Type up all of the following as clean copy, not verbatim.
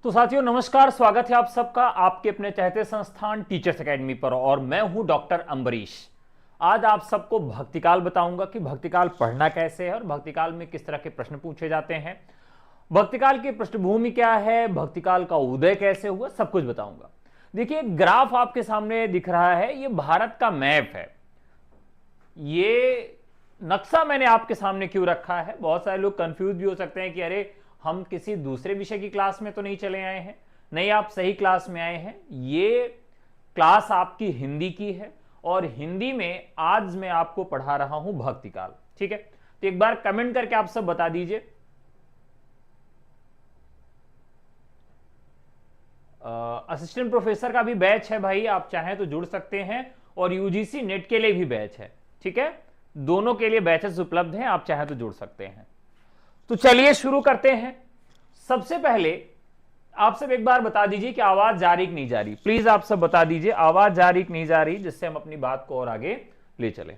तो साथियों नमस्कार, स्वागत है आप सबका आपके अपने चाहते संस्थान टीचर्स एकेडमी पर और मैं हूं डॉक्टर अंबरीश। आज आप सबको भक्तिकाल बताऊंगा कि भक्तिकाल पढ़ना कैसे है और भक्तिकाल में किस तरह के प्रश्न पूछे जाते हैं, भक्तिकाल की पृष्ठभूमि क्या है, भक्तिकाल का उदय कैसे हुआ, सब कुछ बताऊंगा। देखिए ग्राफ आपके सामने दिख रहा है, ये भारत का मैप है। ये नक्शा मैंने आपके सामने क्यों रखा है, बहुत सारे लोग कंफ्यूज भी हो सकते हैं कि अरे हम किसी दूसरे विषय की क्लास में तो नहीं चले आए हैं। नहीं, आप सही क्लास में आए हैं। ये क्लास आपकी हिंदी की है और हिंदी में आज मैं आपको पढ़ा रहा हूं भक्तिकाल। ठीक है, तो एक बार कमेंट करके आप सब बता दीजिए। असिस्टेंट प्रोफेसर का भी बैच है भाई, आप चाहें तो जुड़ सकते हैं और यूजीसी नेट के लिए भी बैच है। ठीक है, दोनों के लिए बैचेस उपलब्ध हैं, आप चाहें तो जुड़ सकते हैं। तो चलिए शुरू करते हैं। सबसे पहले आप सब एक बार बता दीजिए कि आवाज जा रही कि नहीं जा रही। प्लीज आप सब बता दीजिए आवाज जा रही कि नहीं जा रही, जिससे हम अपनी बात को और आगे ले चले।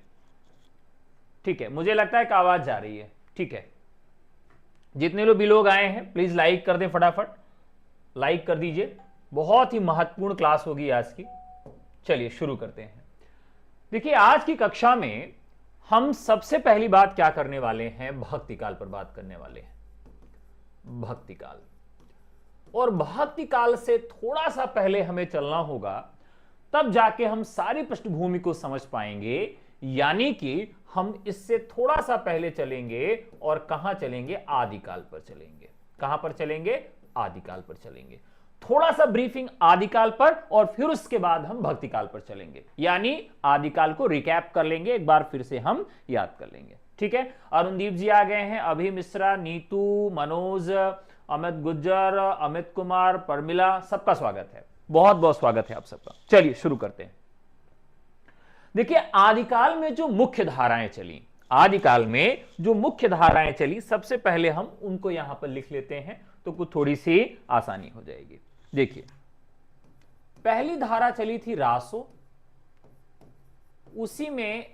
ठीक है, मुझे लगता है कि आवाज जा रही है। ठीक है, जितने लोग भी लोग आए हैं प्लीज लाइक कर दें, फटाफट लाइक कर दीजिए। बहुत ही महत्वपूर्ण क्लास होगी आज की। चलिए शुरू करते हैं। देखिए आज की कक्षा में हम सबसे पहली बात क्या करने वाले हैं, भक्तिकाल पर बात करने वाले हैं। भक्तिकाल, और भक्तिकाल से थोड़ा सा पहले हमें चलना होगा, तब जाके हम सारी पृष्ठभूमि को समझ पाएंगे। यानी कि हम इससे थोड़ा सा पहले चलेंगे और कहां चलेंगे, आदिकाल पर चलेंगे। कहां पर चलेंगे, आदिकाल पर चलेंगे। थोड़ा सा ब्रीफिंग आदिकाल पर और फिर उसके बाद हम भक्तिकाल पर चलेंगे, यानी आदिकाल को रिकैप कर लेंगे, एक बार फिर से हम याद कर लेंगे। ठीक है, अरुणदीप जी आ गए हैं, अभी मिश्रा, नीतू, मनोज, अमित गुज्जर, अमित कुमार, परमिला, सबका स्वागत है, बहुत बहुत स्वागत है आप सबका। चलिए शुरू करते हैं। देखिए आदिकाल में जो मुख्य धाराएं चली, आदिकाल में जो मुख्य धाराएं चली, सबसे पहले हम उनको यहां पर लिख लेते हैं तो कुछ थोड़ी सी आसानी हो जाएगी। देखिए पहली धारा चली थी रासो, उसी में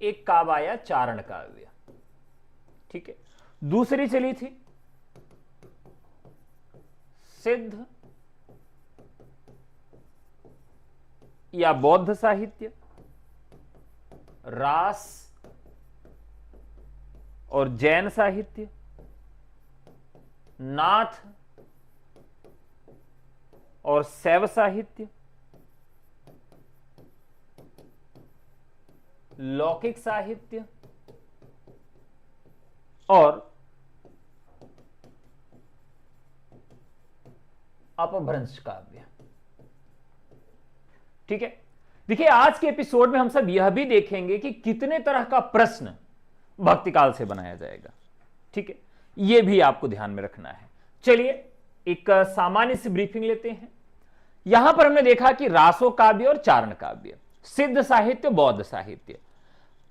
एक काव्य आया चारण काव्य। ठीक है, दूसरी चली थी सिद्ध या बौद्ध साहित्य, रास और जैन साहित्य, नाथ और शैव साहित्य, लौकिक साहित्य और अपभ्रंश काव्य। ठीक है, देखिए आज के एपिसोड में हम सब यह भी देखेंगे कि कितने तरह का प्रश्न भक्तिकाल से बनाया जाएगा। ठीक है, यह भी आपको ध्यान में रखना है। चलिए एक सामान्य सी ब्रीफिंग लेते हैं। यहां पर हमने देखा कि रासो काव्य और चारण काव्य, सिद्ध साहित्य बौद्ध साहित्य,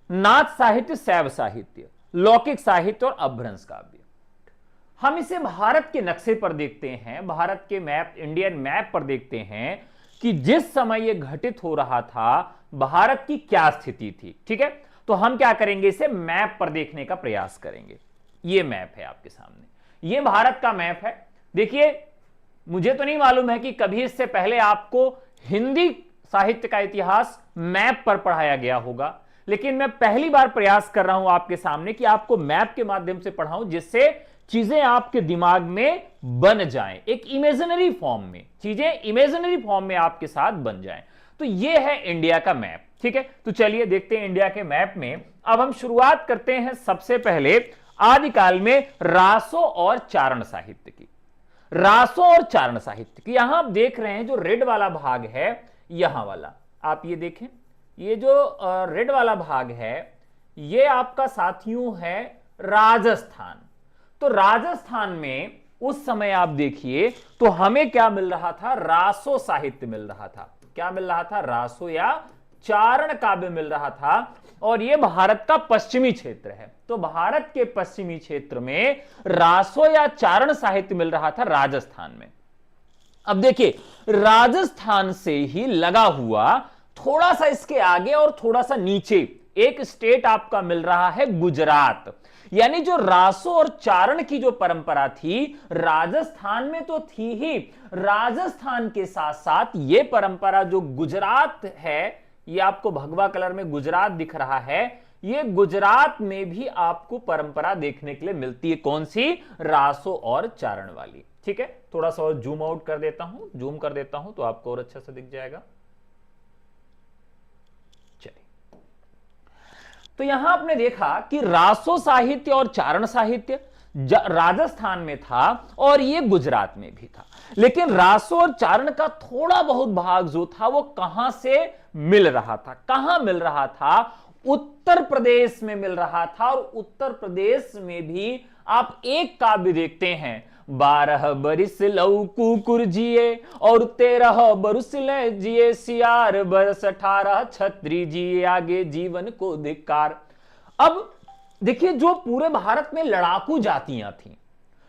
नाथ साहित्य शैव साहित्य, लौकिक साहित्य और अपभ्रंश काव्य। हम इसे भारत के नक्शे पर देखते हैं, भारत के मैप, इंडियन मैप पर देखते हैं कि जिस समय यह घटित हो रहा था भारत की क्या स्थिति थी। ठीक है, तो हम क्या करेंगे, इसे मैप पर देखने का प्रयास करेंगे। यह मैप है आपके सामने, यह भारत का मैप है। देखिए मुझे तो नहीं मालूम है कि कभी इससे पहले आपको हिंदी साहित्य का इतिहास मैप पर पढ़ाया गया होगा, लेकिन मैं पहली बार प्रयास कर रहा हूं आपके सामने कि आपको मैप के माध्यम से पढ़ाऊं, जिससे चीजें आपके दिमाग में बन जाएं, एक इमेजिनरी फॉर्म में, चीजें इमेजिनरी फॉर्म में आपके साथ बन जाएं। तो यह है इंडिया का मैप। ठीक है, तो चलिए देखते हैं इंडिया के मैप में। अब हम शुरुआत करते हैं सबसे पहले आदिकाल में रासो और चारण साहित्य की। रासो और चारण साहित्य की, यहां आप देख रहे हैं जो रेड वाला भाग है, यहां वाला आप ये देखें, ये जो रेड वाला भाग है ये आपका साथियों है राजस्थान। तो राजस्थान में उस समय आप देखिए तो हमें क्या मिल रहा था, रासो साहित्य मिल रहा था। क्या मिल रहा था, रासो या चारण काव्य मिल रहा था। और यह भारत का पश्चिमी क्षेत्र है, तो भारत के पश्चिमी क्षेत्र में रासो या चारण साहित्य मिल रहा था राजस्थान में। अब देखिए राजस्थान से ही लगा हुआ थोड़ा सा इसके आगे और थोड़ा सा नीचे एक स्टेट आपका मिल रहा है गुजरात। यानी जो रासो और चारण की जो परंपरा थी राजस्थान में तो थी ही, राजस्थान के साथ साथ ये परंपरा जो गुजरात है, ये आपको भगवा कलर में गुजरात दिख रहा है, ये गुजरात में भी आपको परंपरा देखने के लिए मिलती है। कौन सी? रासो और चारण वाली। ठीक है, थोड़ा सा और जूम आउट कर देता हूं, जूम कर देता हूं तो आपको और अच्छा से दिख जाएगा। चलिए, तो यहां आपने देखा कि रासो साहित्य और चारण साहित्य राजस्थान में था और ये गुजरात में भी था, लेकिन रासो और चारण का थोड़ा बहुत भाग जो था वो कहां से मिल रहा था? कहां मिल रहा था? उत्तर प्रदेश में मिल रहा था। और उत्तर प्रदेश में भी आप एक काव्य देखते हैं, 12 बरिस लऊ कुकुर जिए और 13 बरुस ले जिए, सियार बरस 18 छत्री जिए, आगे जीवन को धिक्कार। अब देखिए, जो पूरे भारत में लड़ाकू जातियां थी,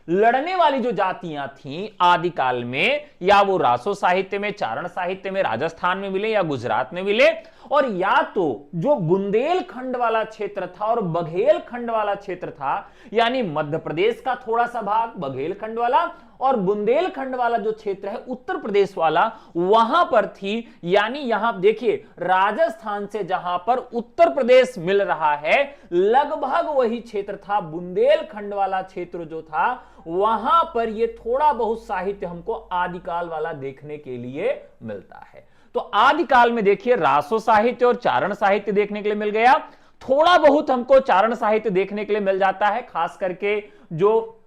लड़ने वाली जो जातियां थीं आदिकाल में, या वो रासो साहित्य में, चारण साहित्य में राजस्थान में मिले या गुजरात में मिले, और या तो जो बुंदेलखंड वाला क्षेत्र था और बघेलखंड वाला क्षेत्र था, यानी मध्य प्रदेश का थोड़ा सा भाग बघेलखंड वाला और बुंदेलखंड वाला जो क्षेत्र है उत्तर प्रदेश वाला, वहां पर थी। यानी यहां देखिए, राजस्थान से जहां पर उत्तर प्रदेश मिल रहा है लगभग वही क्षेत्र था, बुंदेलखंड वाला क्षेत्र जो था, वहां पर ये थोड़ा बहुत साहित्य हमको आदिकाल वाला देखने के लिए मिलता है। तो आदिकाल में देखिए रासो साहित्य और चारण साहित्य देखने के लिए मिल गया, थोड़ा बहुत हमको चारण साहित्य देखने के लिए मिल जाता है, खास करके जो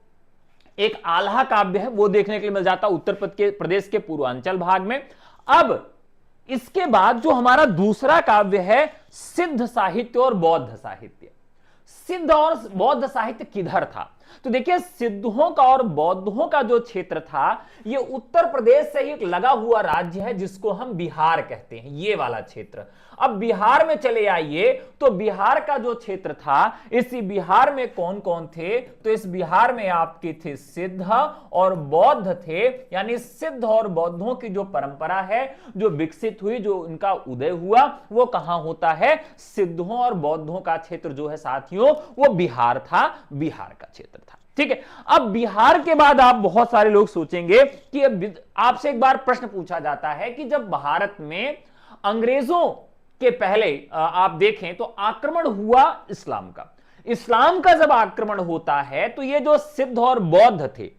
एक आल्हा काव्य है वो देखने के लिए मिल जाता है उत्तर प्रदेश के पूर्वांचल भाग में। अब इसके बाद जो हमारा दूसरा काव्य है सिद्ध साहित्य और बौद्ध साहित्य। सिद्ध और बौद्ध साहित्य किधर था? तो देखिए, सिद्धों का और बौद्धों का जो क्षेत्र था ये उत्तर प्रदेश से एक लगा हुआ राज्य है जिसको हम बिहार कहते हैं, ये वाला क्षेत्र। अब बिहार में चले आइए तो बिहार का जो क्षेत्र था, इसी बिहार में कौन कौन थे? तो इस बिहार में आपके थे सिद्ध और बौद्ध थे। यानी सिद्ध और बौद्धों की जो परंपरा है जो विकसित हुई, जो इनका उदय हुआ, वो कहां होता है? सिद्धों और बौद्धों का क्षेत्र जो है साथियों वो बिहार था, बिहार का क्षेत्र था। ठीक है, अब बिहार के बाद आप बहुत सारे लोग सोचेंगे कि अब आपसे एक बार प्रश्न पूछा जाता है कि जब भारत में अंग्रेजों के पहले आप देखें तो आक्रमण हुआ इस्लाम का, इस्लाम का जब आक्रमण होता है तो ये जो सिद्ध और बौद्ध थे,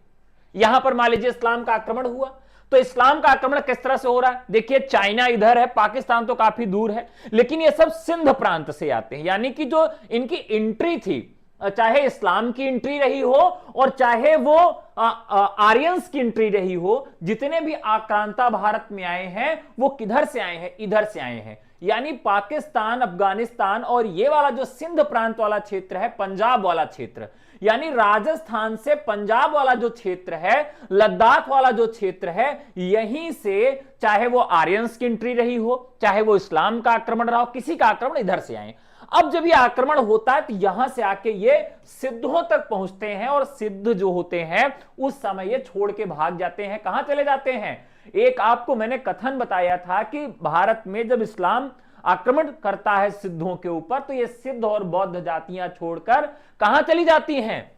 यहां पर मान लीजिए इस्लाम का आक्रमण हुआ, तो इस्लाम का आक्रमण किस तरह से हो रहा है? देखिए, चाइना इधर है, पाकिस्तान तो काफी दूर है, लेकिन ये सब सिंध प्रांत से आते हैं। यानी कि जो इनकी एंट्री थी, चाहे इस्लाम की एंट्री रही हो और चाहे वो आर्यंस की एंट्री रही हो, जितने भी आक्रांता भारत में आए हैं वो किधर से आए हैं? इधर से आए हैं। यानी पाकिस्तान, अफगानिस्तान और ये वाला जो सिंध प्रांत वाला क्षेत्र है, पंजाब वाला क्षेत्र, यानी राजस्थान से पंजाब वाला जो क्षेत्र है, लद्दाख वाला जो क्षेत्र है, यहीं से चाहे वो आर्यंस की एंट्री रही हो, चाहे वो इस्लाम का आक्रमण रहा हो, किसी का आक्रमण इधर से आए। अब जब ये आक्रमण होता है तो यहां से आके ये सिद्धों तक पहुंचते हैं और सिद्ध जो होते हैं उस समय ये छोड़ के भाग जाते हैं। कहां चले जाते हैं? एक आपको मैंने कथन बताया था कि भारत में जब इस्लाम आक्रमण करता है सिद्धों के ऊपर तो ये सिद्ध और बौद्ध जातियां छोड़कर कहां चली जाती हैं?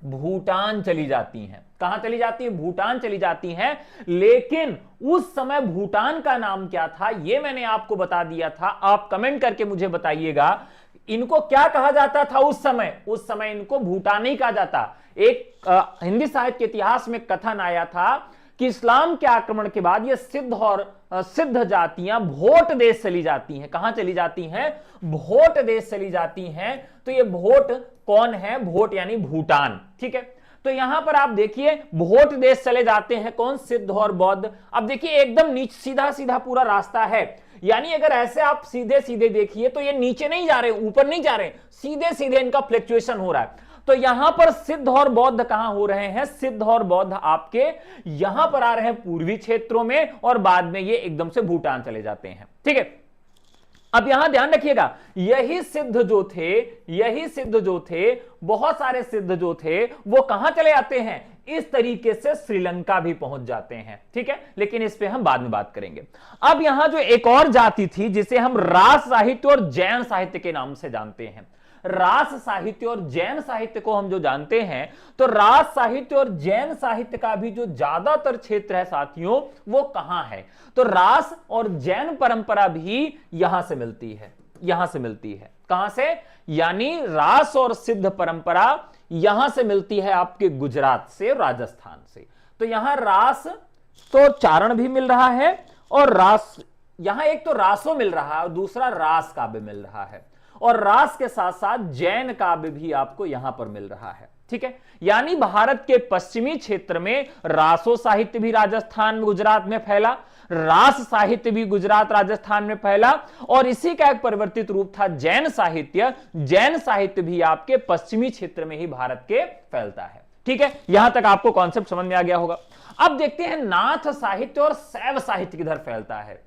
भूटान चली जाती हैं। कहां चली जाती है? भूटान चली जाती हैं। लेकिन उस समय भूटान का नाम क्या था ये मैंने आपको बता दिया था, आप कमेंट करके मुझे बताइएगा इनको क्या कहा जाता था उस समय? उस समय इनको भूटान नहीं कहा जाता। एक हिंदी साहित्य के इतिहास में कथन आया था कि इस्लाम के आक्रमण के बाद ये सिद्ध और सिद्ध जातियां भोट देश चली जाती हैं। कहां चली जाती हैं? भोट देश चली जाती हैं। तो ये भोट कौन है? भोट यानी भूटान। ठीक है, तो यहां पर आप देखिए भोट देश चले जाते हैं कौन? सिद्ध और बौद्ध। अब देखिए एकदम नीचे सीधा सीधा पूरा रास्ता है, यानी अगर ऐसे आप सीधे सीधे देखिए तो ये नीचे नहीं जा रहे, ऊपर नहीं जा रहे, सीधे सीधे इनका फ्लक्चुएशन हो रहा है। तो यहां पर सिद्ध और बौद्ध कहां हो रहे हैं? सिद्ध और बौद्ध आपके यहां पर आ रहे हैं पूर्वी क्षेत्रों में और बाद में ये एकदम से भूटान चले जाते हैं। ठीक है, अब यहां ध्यान रखिएगा, यही सिद्ध जो थे, बहुत सारे सिद्ध जो थे वो कहां चले जाते हैं? इस तरीके से श्रीलंका भी पहुंच जाते हैं, ठीक है, लेकिन इस पे हम बाद में बात करेंगे। अब यहां जो एक और जाति थी जिसे हम रास साहित्य और जैन साहित्य के नाम से जानते हैं, रास साहित्य और जैन साहित्य को हम जो जानते हैं, तो रास साहित्य और जैन साहित्य का भी जो ज्यादातर क्षेत्र है साथियों, वो कहां है, तो रास और जैन परंपरा भी यहां से मिलती है, यहां से मिलती है। कहां से? यानी रास और सिद्ध परंपरा यहां से मिलती है आपके गुजरात से, राजस्थान से। तो यहां रास तो चारण भी मिल रहा है और रास, यहां एक तो रासो मिल रहा है और दूसरा रास काव्य मिल रहा है, और रास के साथ साथ जैन काव्य भी आपको यहां पर मिल रहा है, ठीक है। यानी भारत के पश्चिमी क्षेत्र में रासो साहित्य भी राजस्थान में, गुजरात में फैला, रास साहित्य भी गुजरात राजस्थान में फैला, और इसी का एक परिवर्तित रूप था जैन साहित्य। जैन साहित्य भी आपके पश्चिमी क्षेत्र में ही भारत के फैलता है, ठीक है। यहां तक आपको कॉन्सेप्ट समझ में आ गया होगा। अब देखते हैं नाथ साहित्य और शैव साहित्य किधर फैलता है,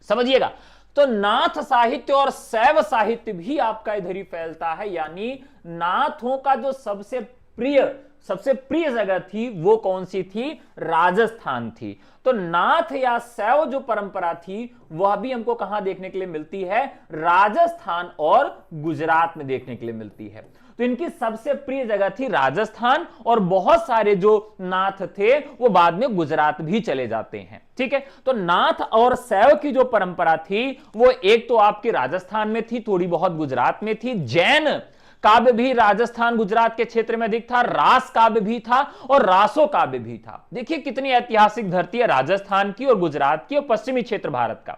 समझिएगा। तो नाथ साहित्य और शैव साहित्य भी आपका इधर ही फैलता है, यानी नाथों का जो सबसे प्रिय जगह थी वो कौन सी थी? राजस्थान थी। तो नाथ या शैव जो परंपरा थी वह भी हमको कहां देखने के लिए मिलती है? राजस्थान और गुजरात में देखने के लिए मिलती है। तो इनकी सबसे प्रिय जगह थी राजस्थान, और बहुत सारे जो नाथ थे वो बाद में गुजरात भी चले जाते हैं, ठीक है। तो नाथ और शैव की जो परंपरा थी वो एक तो आपकी राजस्थान में थी, थोड़ी बहुत गुजरात में थी। जैन काव्य भी राजस्थान गुजरात के क्षेत्र में अधिक था, रास काव्य भी था और रासो काव्य भी था। देखिए कितनी ऐतिहासिक धरती है राजस्थान की और गुजरात की और पश्चिमी क्षेत्र भारत का।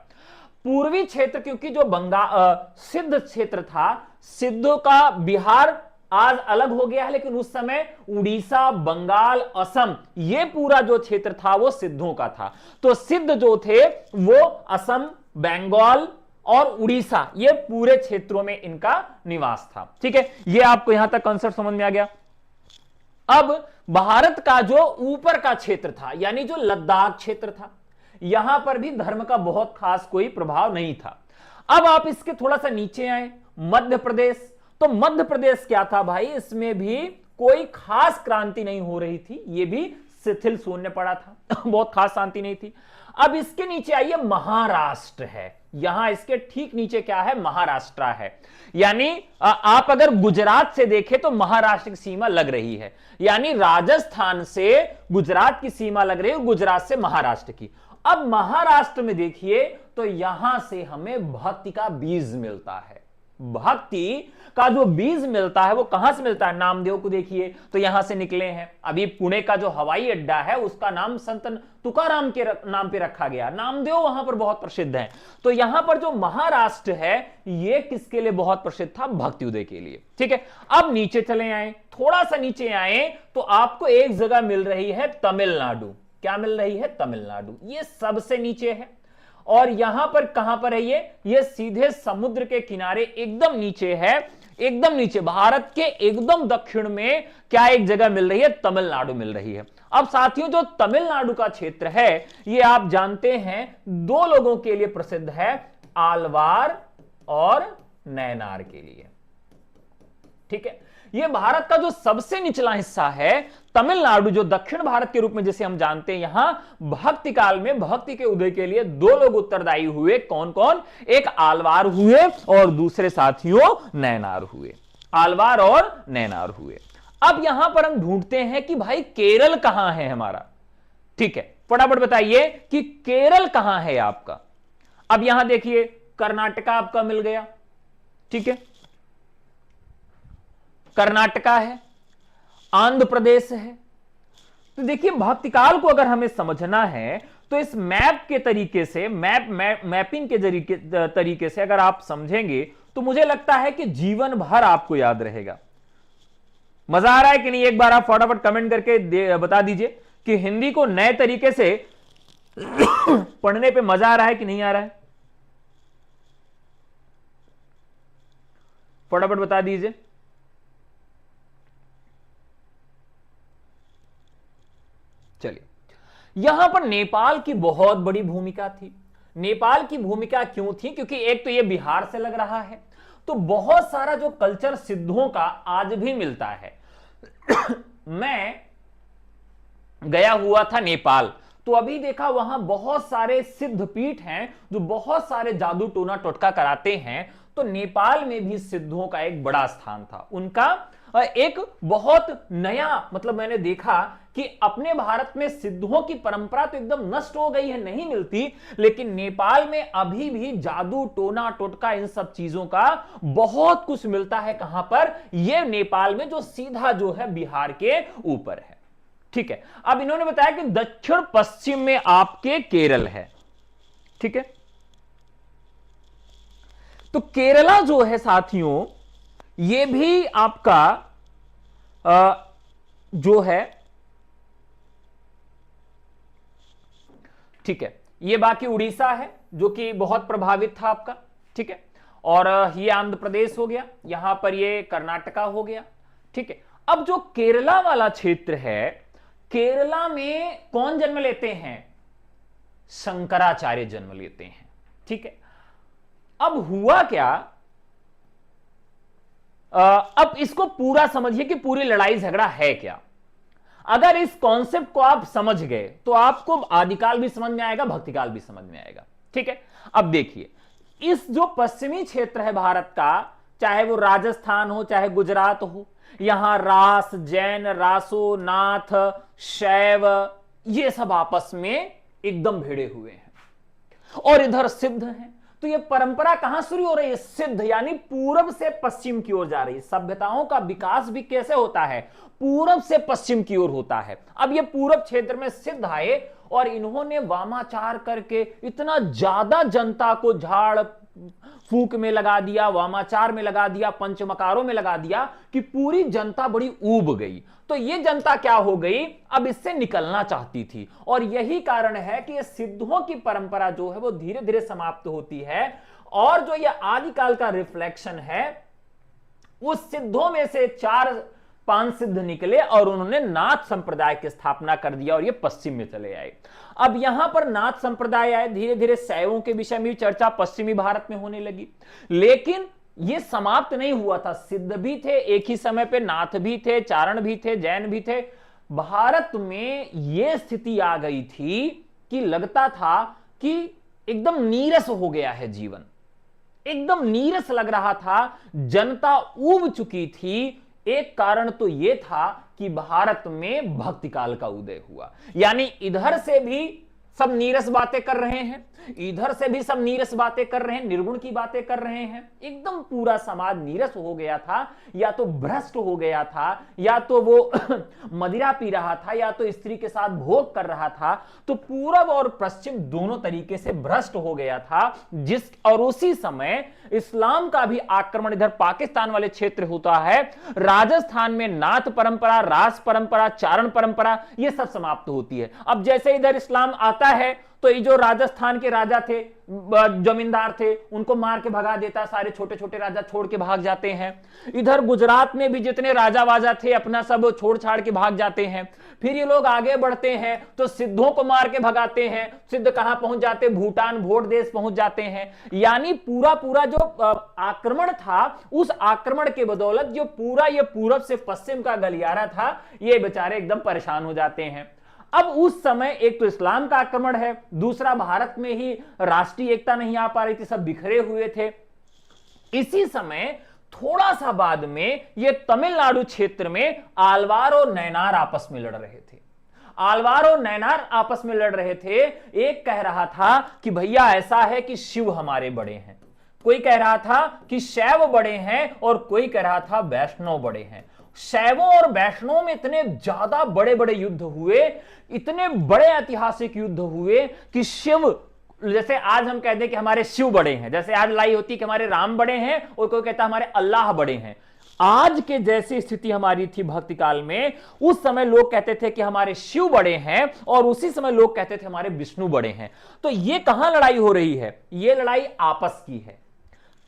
पूर्वी क्षेत्र क्योंकि जो सिद्ध क्षेत्र था, सिद्धों का बिहार आज अलग हो गया है, लेकिन उस समय उड़ीसा, बंगाल, असम, ये पूरा जो क्षेत्र था वो सिद्धों का था। तो सिद्ध जो थे वो असम, बंगाल और उड़ीसा, ये पूरे क्षेत्रों में इनका निवास था, ठीक है। ये आपको यहां तक कॉन्सेप्ट समझ में आ गया। अब भारत का जो ऊपर का क्षेत्र था, यानी जो लद्दाख क्षेत्र था, यहां पर भी धर्म का बहुत खास कोई प्रभाव नहीं था। अब आप इसके थोड़ा सा नीचे आए, मध्य प्रदेश। तो मध्य प्रदेश क्या था भाई? इसमें भी कोई खास क्रांति नहीं हो रही थी, यह भी शिथिल शून्य पड़ा था बहुत खास शांति नहीं थी। अब इसके नीचे आइए, महाराष्ट्र है। यहां इसके ठीक नीचे क्या है? महाराष्ट्र है। यानी आप अगर गुजरात से देखें तो महाराष्ट्र की सीमा लग रही है, यानी राजस्थान से गुजरात की सीमा लग रही है, गुजरात से महाराष्ट्र की। अब महाराष्ट्र में देखिए तो यहां से हमें भक्ति का बीज मिलता है। भक्ति का जो बीज मिलता है वो कहां से मिलता है? नामदेव को देखिए तो यहां से निकले हैं। अभी पुणे का जो हवाई अड्डा है उसका नाम संत तुकाराम के नाम पे रखा गया। नामदेव वहां पर बहुत प्रसिद्ध है। तो यहां पर जो महाराष्ट्र है ये किसके लिए बहुत प्रसिद्ध था? भक्ति उदय के लिए, ठीक है। अब नीचे चले आए, थोड़ा सा नीचे आए तो आपको एक जगह मिल रही है तमिलनाडु। क्या मिल रही है? तमिलनाडु। ये सबसे नीचे है। और यहां पर कहां पर है? ये सीधे समुद्र के किनारे एकदम नीचे है, एकदम नीचे भारत के एकदम दक्षिण में क्या एक जगह मिल रही है? तमिलनाडु मिल रही है। अब साथियों जो तमिलनाडु का क्षेत्र है ये आप जानते हैं दो लोगों के लिए प्रसिद्ध है, आलवार और नैनार के लिए, ठीक है। ये भारत का जो सबसे निचला हिस्सा है तमिलनाडु, जो दक्षिण भारत के रूप में जिसे हम जानते हैं, यहां भक्ति काल में भक्ति के उदय के लिए दो लोग उत्तरदायी हुए। कौन कौन? एक आलवार हुए और दूसरे साथियों नैनार हुए। आलवार और नैनार हुए। अब यहां पर हम ढूंढते हैं कि भाई केरल कहां है हमारा, ठीक है। फटाफट बताइए कि केरल कहां है आपका। अब यहां देखिए कर्नाटका आपका मिल गया, ठीक है, कर्नाटका है, आंध्र प्रदेश है। तो देखिए भक्तिकाल को अगर हमें समझना है तो इस मैप के तरीके से, मैपिंग के तरीके से अगर आप समझेंगे तो मुझे लगता है कि जीवन भर आपको याद रहेगा। मजा आ रहा है कि नहीं? एक बार आप फटाफट कमेंट करके बता दीजिए कि हिंदी को नए तरीके से पढ़ने पे मजा आ रहा है कि नहीं आ रहा है। फटाफट बता दीजिए। चलिए, यहां पर नेपाल की बहुत बड़ी भूमिका थी। नेपाल की भूमिका क्यों थी? क्योंकि एक तो यह बिहार से लग रहा है, तो बहुत सारा जो कल्चर सिद्धों का आज भी मिलता है। मैं गया हुआ था नेपाल, तो अभी देखा वहां बहुत सारे सिद्ध पीठ हैं जो बहुत सारे जादू टोना टोटका कराते हैं। तो नेपाल में भी सिद्धों का एक बड़ा स्थान था, उनका एक बहुत नया, मतलब मैंने देखा कि अपने भारत में सिद्धों की परंपरा तो एकदम नष्ट हो गई है, नहीं मिलती, लेकिन नेपाल में अभी भी जादू टोना टोटका इन सब चीजों का बहुत कुछ मिलता है। कहां पर? ये नेपाल में, जो सीधा जो है बिहार के ऊपर है। ठीक है, अब इन्होंने बताया कि दक्षिण पश्चिम में आपके केरल है। ठीक है, तो केरला जो है साथियों, ये भी आपका जो है, ठीक है, ये बाकी उड़ीसा है जो कि बहुत प्रभावित था आपका। ठीक है, और ये आंध्र प्रदेश हो गया, यहां पर ये कर्नाटका हो गया। ठीक है, अब जो केरला वाला क्षेत्र है, केरला में कौन जन्म लेते हैं? शंकराचार्य जन्म लेते हैं। ठीक है, अब हुआ क्या, अब इसको पूरा समझिए कि पूरी लड़ाई झगड़ा है क्या। अगर इस कॉन्सेप्ट को आप समझ गए तो आपको आदिकाल भी समझ में आएगा, भक्तिकाल भी समझ में आएगा। ठीक है, अब देखिए, इस जो पश्चिमी क्षेत्र है भारत का, चाहे वो राजस्थान हो चाहे गुजरात हो, यहां रास, जैन, रासो, नाथ, शैव, ये सब आपस में एकदम भिड़े हुए हैं, और इधर सिद्ध हैं। तो ये परंपरा कहां शुरू हो रही है? सिद्ध, यानी पूरब से पश्चिम की ओर जा रही है। सभ्यताओं का विकास भी कैसे होता है? पूरब से पश्चिम की ओर होता है। अब ये पूरब क्षेत्र में सिद्ध आए और इन्होंने वामाचार करके इतना ज्यादा जनता को झाड़ फूक में लगा दिया, वामाचार में लगा दिया, पंचमकारों में लगा दिया कि पूरी जनता बड़ी ऊब गई। तो ये जनता क्या हो गई, अब इससे निकलना चाहती थी, और यही कारण है कि ये सिद्धों की परंपरा जो है वो धीरे धीरे समाप्त होती है। और जो ये आदिकाल का रिफ्लेक्शन है, उस सिद्धों में से 4-5 सिद्ध निकले और उन्होंने नाथ संप्रदाय की स्थापना कर दिया, और ये पश्चिम में चले आए। अब यहां पर नाथ संप्रदाय आए, धीरे धीरे शैवों के विषय में भी चर्चा पश्चिमी भारत में होने लगी, लेकिन ये समाप्त नहीं हुआ था। सिद्ध भी थे एक ही समय पे, नाथ भी थे, चारण भी थे, जैन भी थे। भारत में यह स्थिति आ गई थी कि लगता था कि एकदम नीरस हो गया है जीवन, एकदम नीरस लग रहा था, जनता ऊब चुकी थी। एक कारण तो यह था कि भारत में भक्ति काल का उदय हुआ, यानी इधर से भी सब नीरस बातें कर रहे हैं, इधर से भी सब नीरस बातें कर रहे हैं, निर्गुण की बातें कर रहे हैं। एकदम पूरा समाज नीरस हो गया था, या तो भ्रष्ट हो गया था, या तो वो मदिरा पी रहा था, या तो स्त्री के साथ भोग कर रहा था। तो पूरब और पश्चिम दोनों तरीके से भ्रष्ट हो गया था। और उसी समय इस्लाम का भी आक्रमण इधर पाकिस्तान वाले क्षेत्र होता है। राजस्थान में नाथ परंपरा, रास परंपरा, चारण परंपरा, ये सब समाप्त होती है। अब जैसे इधर इस्लाम आता है तो ये जो राजस्थान के राजा थे, जमींदार थे, उनको मार के भगा देता, सारे छोटे छोटे राजा छोड़ के भाग जाते हैं। इधर गुजरात में भी जितने राजा वाजा थे अपना सब छोड़ छाड़ के भाग जाते हैं। फिर ये लोग आगे बढ़ते हैं तो सिद्धों को मार के भगाते हैं। सिद्ध कहां पहुंच जाते? भूटान, भोट देश पहुंच जाते हैं। यानी पूरा पूरा जो आक्रमण था, उस आक्रमण के बदौलत जो पूरा ये पूरब से पश्चिम का गलियारा था, ये बेचारे एकदम परेशान हो जाते हैं। अब उस समय एक तो इस्लाम का आक्रमण है, दूसरा भारत में ही राष्ट्रीय एकता नहीं आ पा रही थी, सब बिखरे हुए थे। इसी समय थोड़ा सा बाद में ये तमिलनाडु क्षेत्र में आलवार और नैनार आपस में लड़ रहे थे। आलवार और नैनार आपस में लड़ रहे थे। एक कह रहा था कि भैया ऐसा है कि शिव हमारे बड़े हैं, कोई कह रहा था कि शैव बड़े हैं, और कोई कह रहा था वैष्णव बड़े हैं। शैवों और वैष्णवों में इतने ज्यादा बड़े बड़े युद्ध हुए, इतने बड़े ऐतिहासिक युद्ध हुए कि शिव, जैसे आज हम कहते हैं कि हमारे शिव बड़े हैं, जैसे आज लड़ाई होती है कि हमारे राम बड़े हैं, और कोई कहता है हमारे अल्लाह बड़े हैं। आज के जैसी स्थिति हमारी थी भक्ति काल में, उस समय लोग कहते थे कि हमारे शिव बड़े हैं, और उसी समय लोग कहते थे हमारे विष्णु बड़े हैं। तो ये कहां लड़ाई हो रही है? ये लड़ाई आपस की है।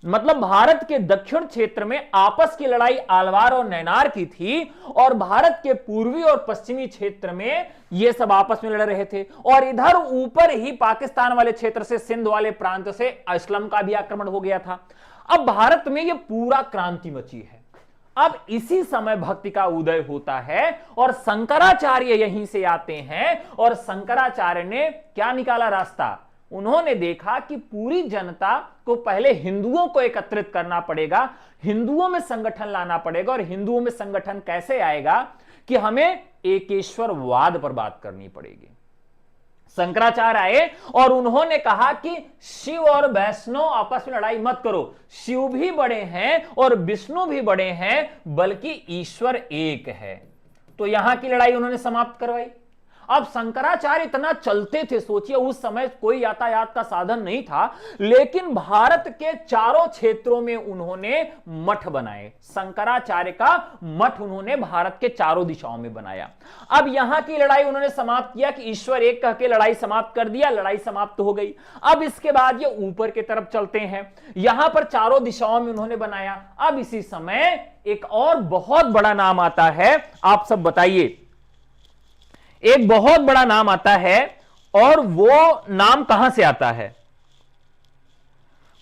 मतलब भारत के दक्षिण क्षेत्र में आपस की लड़ाई आलवार और नैनार की थी, और भारत के पूर्वी और पश्चिमी क्षेत्र में ये सब आपस में लड़ रहे थे। और इधर ऊपर ही पाकिस्तान वाले क्षेत्र से, सिंध वाले प्रांत से इस्लाम का भी आक्रमण हो गया था। अब भारत में ये पूरा क्रांति मची है। अब इसी समय भक्ति का उदय होता है और शंकराचार्य यहीं से आते हैं और शंकराचार्य ने क्या निकाला रास्ता? उन्होंने देखा कि पूरी जनता को पहले हिंदुओं को एकत्रित करना पड़ेगा, हिंदुओं में संगठन लाना पड़ेगा। और हिंदुओं में संगठन कैसे आएगा कि हमें एकेश्वरवाद पर बात करनी पड़ेगी। शंकराचार्य आए और उन्होंने कहा कि शिव और वैष्णव आपस में लड़ाई मत करो, शिव भी बड़े हैं और विष्णु भी बड़े हैं, बल्कि ईश्वर एक है। तो यहां की लड़ाई उन्होंने समाप्त करवाई। अब शंकराचार्य इतना चलते थे, सोचिए उस समय कोई यातायात का साधन नहीं था, लेकिन भारत के चारों क्षेत्रों में उन्होंने मठ बनाए। शंकराचार्य का मठ उन्होंने भारत के चारों दिशाओं में बनाया। अब यहां की लड़ाई उन्होंने समाप्त किया कि ईश्वर एक कह के लड़ाई समाप्त कर दिया, लड़ाई समाप्त हो गई। अब इसके बाद ये ऊपर की तरफ चलते हैं, यहां पर चारों दिशाओं में उन्होंने बनाया। अब इसी समय एक और बहुत बड़ा नाम आता है, आप सब बताइए, एक बहुत बड़ा नाम आता है और वो नाम कहां से आता है?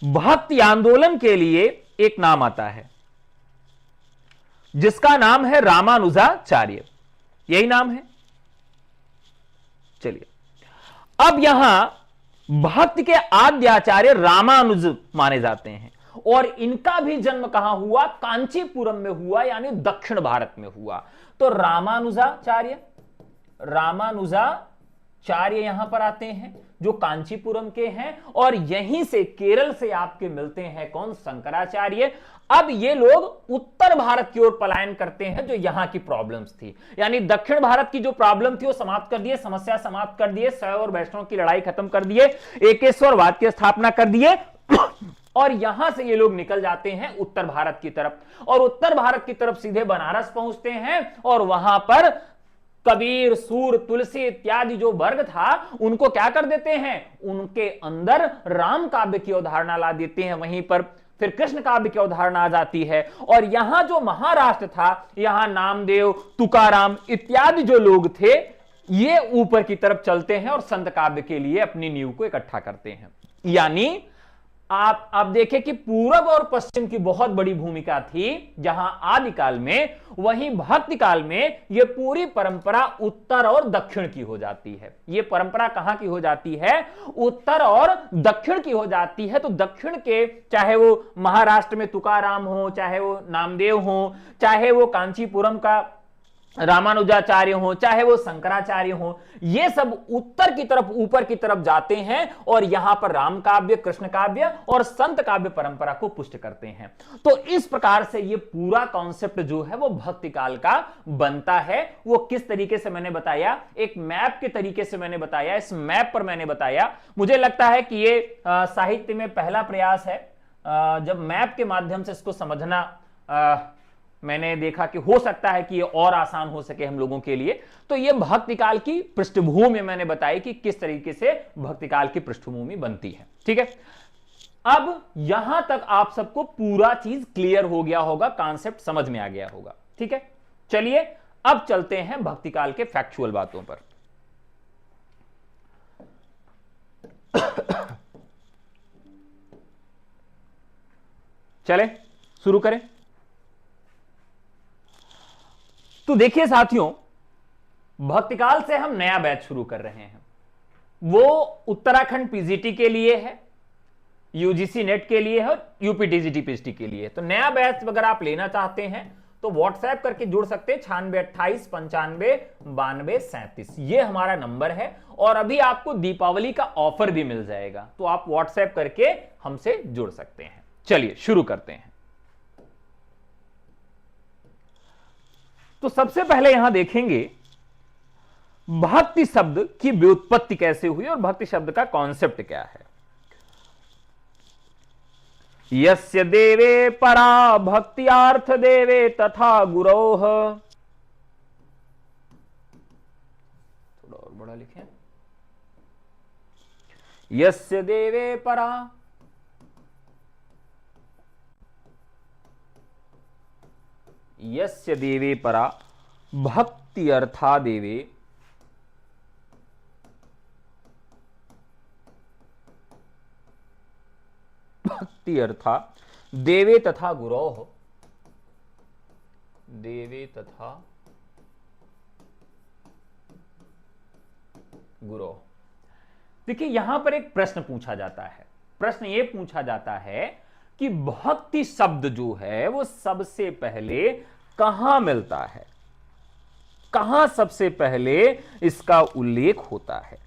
भक्ति आंदोलन के लिए एक नाम आता है जिसका नाम है रामानुजाचार्य। यही नाम है। चलिए, अब यहां भक्ति के आद्य आचार्य रामानुज माने जाते हैं और इनका भी जन्म कहां हुआ? कांचीपुरम में हुआ, यानी दक्षिण भारत में हुआ। तो रामानुजाचार्य यहां पर आते हैं जो कांचीपुरम के हैं और यहीं से केरल से आपके मिलते हैं कौन? शंकराचार्य। अब ये लोग उत्तर भारत की ओर पलायन करते हैं, जो यहां की प्रॉब्लम्स थी, यानी दक्षिण भारत की जो प्रॉब्लम थी वो समाप्त कर दिए, समस्या समाप्त कर दिए, शैव और वैष्णव की लड़ाई खत्म कर दिए, एकेश्वरवाद की स्थापना कर दिए और यहां से ये लोग निकल जाते हैं उत्तर भारत की तरफ और उत्तर भारत की तरफ सीधे बनारस पहुंचते हैं और वहां पर कबीर, सूर, तुलसी इत्यादि जो वर्ग था उनको क्या कर देते हैं? उनके अंदर राम काव्य की अवधारणा ला देते हैं। वहीं पर फिर कृष्ण काव्य की अवधारणा आ जाती है और यहां जो महाराष्ट्र था, यहां नामदेव, तुकाराम इत्यादि जो लोग थे, ये ऊपर की तरफ चलते हैं और संत काव्य के लिए अपनी नींव को इकट्ठा करते हैं। यानी आप देखें कि पूरब और पश्चिम की बहुत बड़ी भूमिका थी, जहां आदिकाल में, वहीं भक्ति काल में ये पूरी परंपरा उत्तर और दक्षिण की हो जाती है। ये परंपरा कहां की हो जाती है? उत्तर और दक्षिण की हो जाती है। तो दक्षिण के, चाहे वो महाराष्ट्र में तुकाराम हो, चाहे वो नामदेव हो, चाहे वो कांचीपुरम का रामानुजाचार्य हो, चाहे वो शंकराचार्य हो, ये सब उत्तर की तरफ, ऊपर की तरफ जाते हैं और यहां पर राम काव्य, कृष्ण काव्य और संत काव्य परंपरा को पुष्ट करते हैं। तो इस प्रकार से ये पूरा कॉन्सेप्ट जो है वो भक्ति काल का बनता है। वो किस तरीके से मैंने बताया? एक मैप के तरीके से मैंने बताया। इस मैप पर मैंने बताया, मुझे लगता है कि ये साहित्य में पहला प्रयास है जब मैप के माध्यम से इसको समझना मैंने देखा कि हो सकता है कि ये और आसान हो सके हम लोगों के लिए। तो ये भक्ति काल की पृष्ठभूमि मैंने बताई कि किस तरीके से भक्ति काल की पृष्ठभूमि बनती है। ठीक है, अब यहां तक आप सबको पूरा चीज क्लियर हो गया होगा, कॉन्सेप्ट समझ में आ गया होगा। ठीक है, चलिए अब चलते हैं भक्ति काल के फैक्चुअल बातों पर। चले शुरू करें। तो देखिए साथियों, भक्तिकाल से हम नया बैच शुरू कर रहे हैं। वो उत्तराखंड पीजीटी के लिए है, यूजीसी नेट के लिए है और यूपीटीजीटी पीजीटी के लिए। तो नया बैच अगर आप लेना चाहते हैं तो व्हाट्सएप करके जुड़ सकते हैं, 9628959237 ये हमारा नंबर है। और अभी आपको दीपावली का ऑफर भी मिल जाएगा, तो आप व्हाट्सएप करके हमसे जुड़ सकते हैं। चलिए शुरू करते हैं। तो सबसे पहले यहां देखेंगे भक्ति शब्द की व्युत्पत्ति कैसे हुई और भक्ति शब्द का कॉन्सेप्ट क्या है। यस्य देवे परा भक्त्यार्थ देवे तथा गुरोः, थोड़ा और बड़ा लिखें, यस्य देवे परा यस्य देवे परा भक्ति अर्था देवे भक्ति अर्था देवे तथा गुरोः, देवे तथा गुरो। देखिए यहां पर एक प्रश्न पूछा जाता है, प्रश्न यह पूछा जाता है कि भक्ति शब्द जो है वो सबसे पहले कहां मिलता है, कहां सबसे पहले इसका उल्लेख होता है।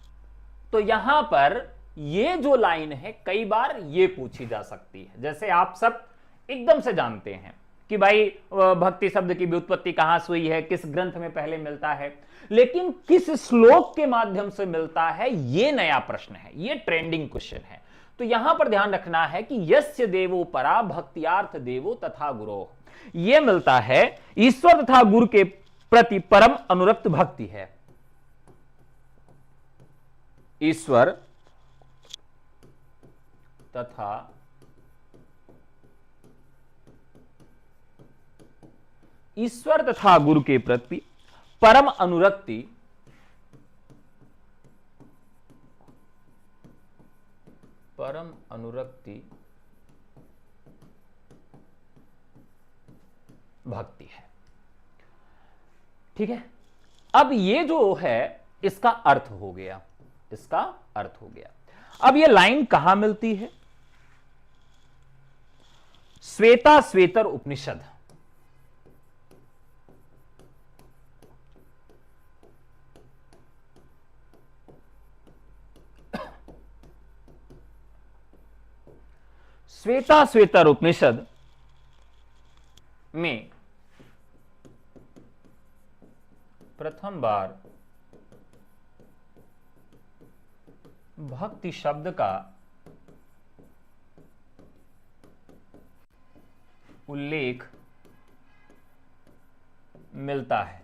तो यहां पर ये जो लाइन है कई बार ये पूछी जा सकती है। जैसे आप सब एकदम से जानते हैं कि भाई भक्ति शब्द की व्युत्पत्ति कहां से हुई है, किस ग्रंथ में पहले मिलता है, लेकिन किस श्लोक के माध्यम से मिलता है, ये नया प्रश्न है, ये ट्रेंडिंग क्वेश्चन है। तो यहां पर ध्यान रखना है कि यस्य देवो परा भक्त्यार्थ देवो तथा गुरो, ये मिलता है ईश्वर तथा गुरु के प्रति परम अनुरक्त भक्ति है। ईश्वर तथा गुरु के प्रति परम अनुरक्ति भक्ति है। ठीक है, अब ये जो है इसका अर्थ हो गया, इसका अर्थ हो गया। अब ये लाइन कहां मिलती है? श्वेता श्वेतर उपनिषद। श्वेता श्वेतर उपनिषद में प्रथम बार भक्ति शब्द का उल्लेख मिलता है।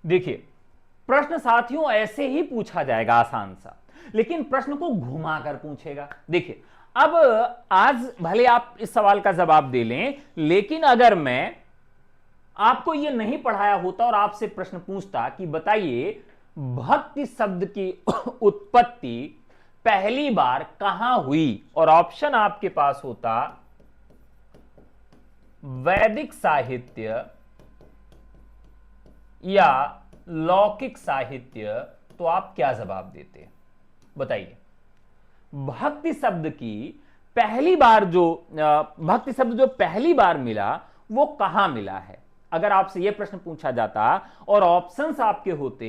देखिए प्रश्न साथियों ऐसे ही पूछा जाएगा आसान सा, लेकिन प्रश्न को घुमाकर पूछेगा। देखिए अब आज भले आप इस सवाल का जवाब दे लें, लेकिन अगर मैं आपको यह नहीं पढ़ाया होता और आपसे प्रश्न पूछता कि बताइए भक्ति शब्द की उत्पत्ति पहली बार कहां हुई, और ऑप्शन आपके पास होता वैदिक साहित्य या लौकिक साहित्य, तो आप क्या जवाब देते? बताइए। भक्ति शब्द की पहली बार भक्ति शब्द जो पहली बार मिला वो कहां मिला है? अगर आपसे यह प्रश्न पूछा जाता और ऑप्शंस आपके होते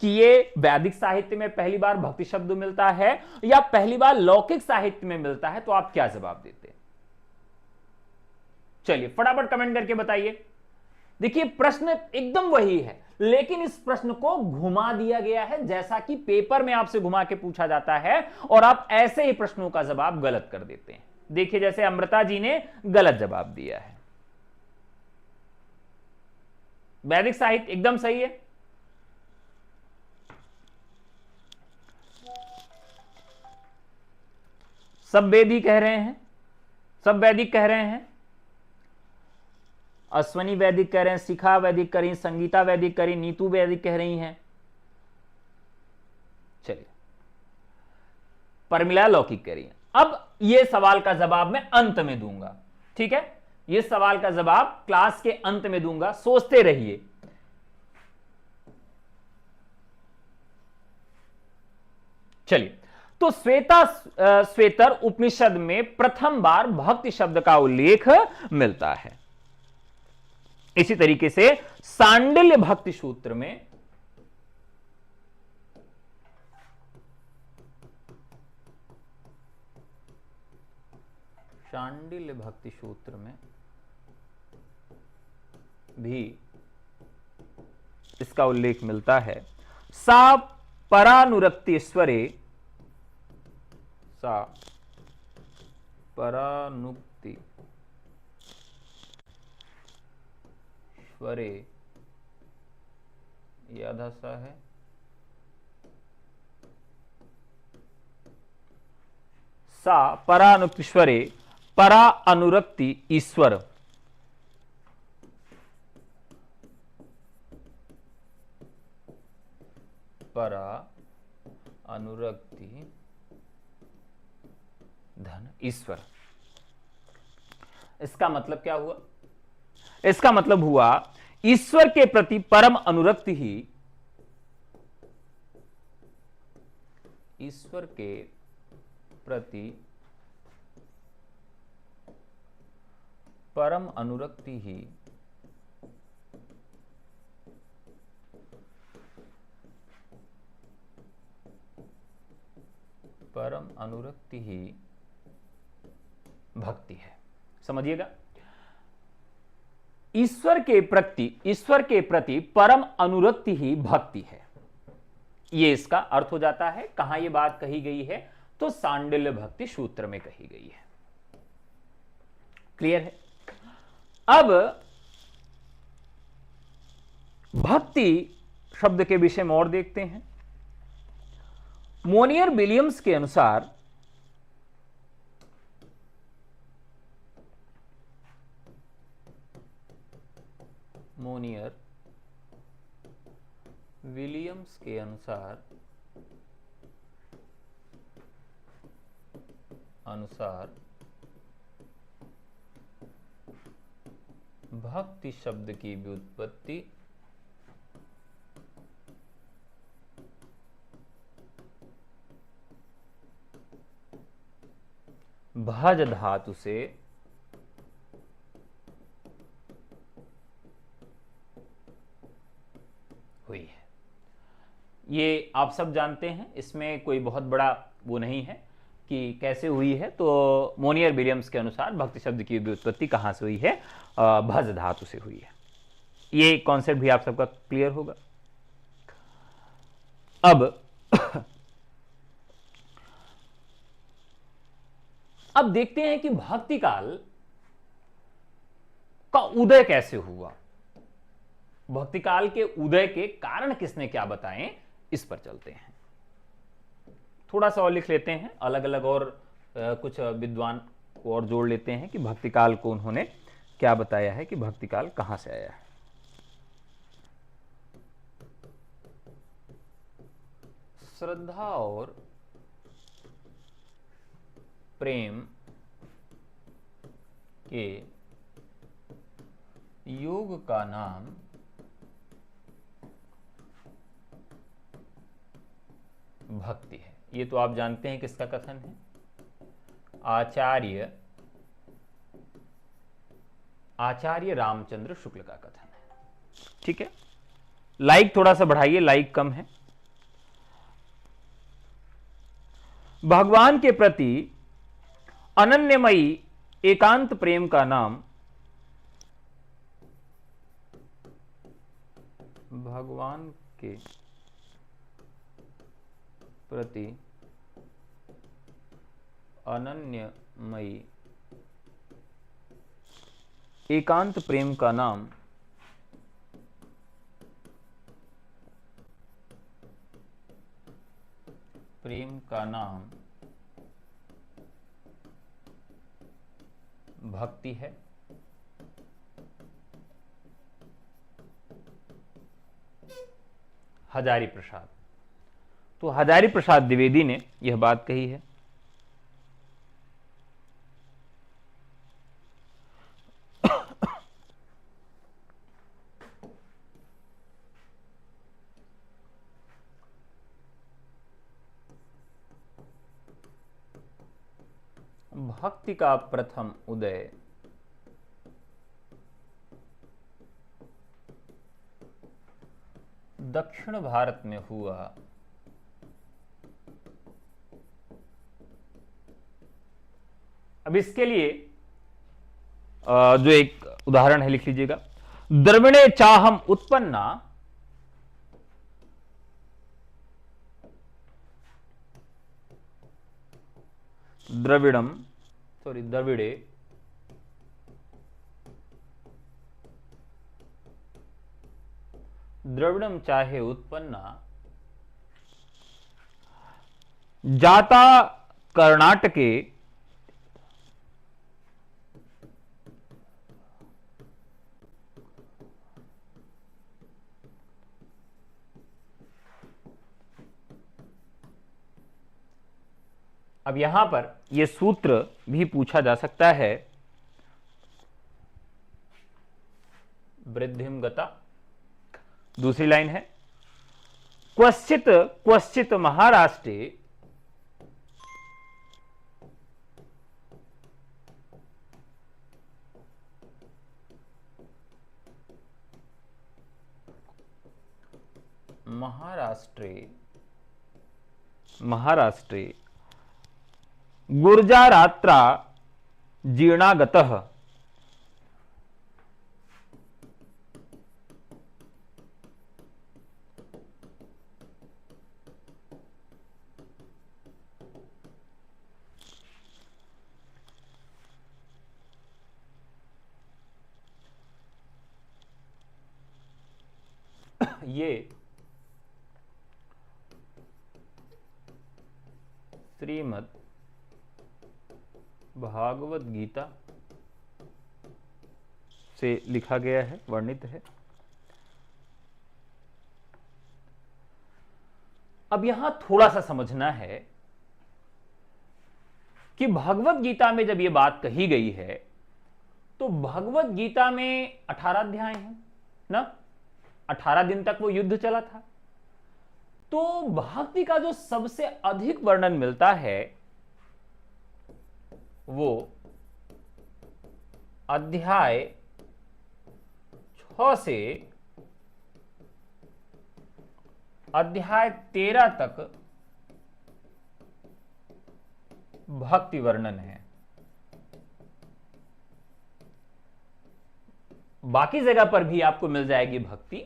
कि ये वैदिक साहित्य में पहली बार भक्ति शब्द मिलता है या पहली बार लौकिक साहित्य में मिलता है, तो आप क्या जवाब देते? चलिए फटाफट कमेंट करके बताइए। देखिए प्रश्न एकदम वही है, लेकिन इस प्रश्न को घुमा दिया गया है, जैसा कि पेपर में आपसे घुमा के पूछा जाता है और आप ऐसे ही प्रश्नों का जवाब गलत कर देते हैं। देखिए जैसे अमृता जी ने गलत जवाब दिया है। वैदिक साहित्य एकदम सही है। सब वेदी कह रहे हैं, सब वैदिक कह रहे हैं। अश्वनी वैदिक कह रहे हैं, शिखा वैदिक कह रही, संगीता वैदिक कह रही, नीतू वैदिक कह रही हैं। चलिए परमिला लौकिक कह रही है। अब यह सवाल का जवाब मैं अंत में दूंगा, ठीक है? यह सवाल का जवाब क्लास के अंत में दूंगा, सोचते रहिए। चलिए तो श्वेतर उपनिषद में प्रथम बार भक्ति शब्द का उल्लेख मिलता है। इसी तरीके से सांडिल्य भक्ति सूत्र में भी इसका उल्लेख मिलता है। सा परानुरक्ति स्वरे, सा परानुक्ति स्वरे, यह आधा सा है, सा परानुक्ति स्वरे परा अनुरक्ति ईश्वर, परा अनुरक्ति धन ईश्वर। इसका मतलब क्या हुआ? इसका मतलब हुआ ईश्वर के प्रति परम अनुरक्ति ही, ईश्वर के प्रति परम अनुरक्ति ही भक्ति है। समझिएगा, ईश्वर के प्रति परम अनुरक्ति ही भक्ति है, ये इसका अर्थ हो जाता है। कहां ये बात कही गई है? तो सांडिल्य भक्ति सूत्र में कही गई है। क्लियर है? अब भक्ति शब्द के विषय में और देखते हैं। मोनियर विलियम्स के अनुसार भक्ति शब्द की व्युत्पत्ति भज धातु से हुई है। ये आप सब जानते हैं, इसमें कोई बहुत बड़ा वो नहीं है कि कैसे हुई है। तो मोनियर विलियम्स के अनुसार भक्ति शब्द की व्युत्पत्ति कहां से हुई है? भज धातु से हुई है। ये कॉन्सेप्ट भी आप सबका क्लियर होगा। अब देखते हैं कि भक्ति काल का उदय कैसे हुआ। भक्ति काल के उदय के कारण किसने क्या बताएं, इस पर चलते हैं। थोड़ा सा और लिख लेते हैं, अलग अलग और कुछ विद्वान को और जोड़ लेते हैं कि भक्ति काल को उन्होंने क्या बताया है, कि भक्ति काल कहां से आया है। श्रद्धा और प्रेम के योग का नाम भक्ति है। ये तो आप जानते हैं किसका कथन है? आचार्य रामचंद्र शुक्ल का कथन है। ठीक है, लाइक थोड़ा सा बढ़ाइए, लाइक कम है। भगवान के प्रति अनन्यमयी एकांत प्रेम का नाम भगवान के प्रति अनन्यमयी एकांत प्रेम का नाम भक्ति है। हजारी प्रसाद, तो हजारी प्रसाद द्विवेदी ने यह बात कही है। भक्ति का प्रथम उदय दक्षिण भारत में हुआ। अब इसके लिए जो एक उदाहरण है लिख लीजिएगा। द्रविणे चाहम उत्पन्ना द्रविड़े द्रविड़म चाहे उत्पन्ना जाता कर्नाटके अब यहां पर यह सूत्र भी पूछा जा सकता है वृद्धिम गता। दूसरी लाइन है क्वचित क्वचित महाराष्ट्रे महाराष्ट्रे गुर्जारात्रा जीर्णागतः। ये श्रीमद् भागवत गीता से लिखा गया है, वर्णित है। अब यहां थोड़ा सा समझना है कि भगवत गीता में जब यह बात कही गई है तो भगवत गीता में 18 अध्याय हैं ना, 18 दिन तक वो युद्ध चला था। तो भक्ति का जो सबसे अधिक वर्णन मिलता है वो अध्याय 6 से अध्याय 13 तक भक्ति वर्णन है। बाकी जगह पर भी आपको मिल जाएगी भक्ति,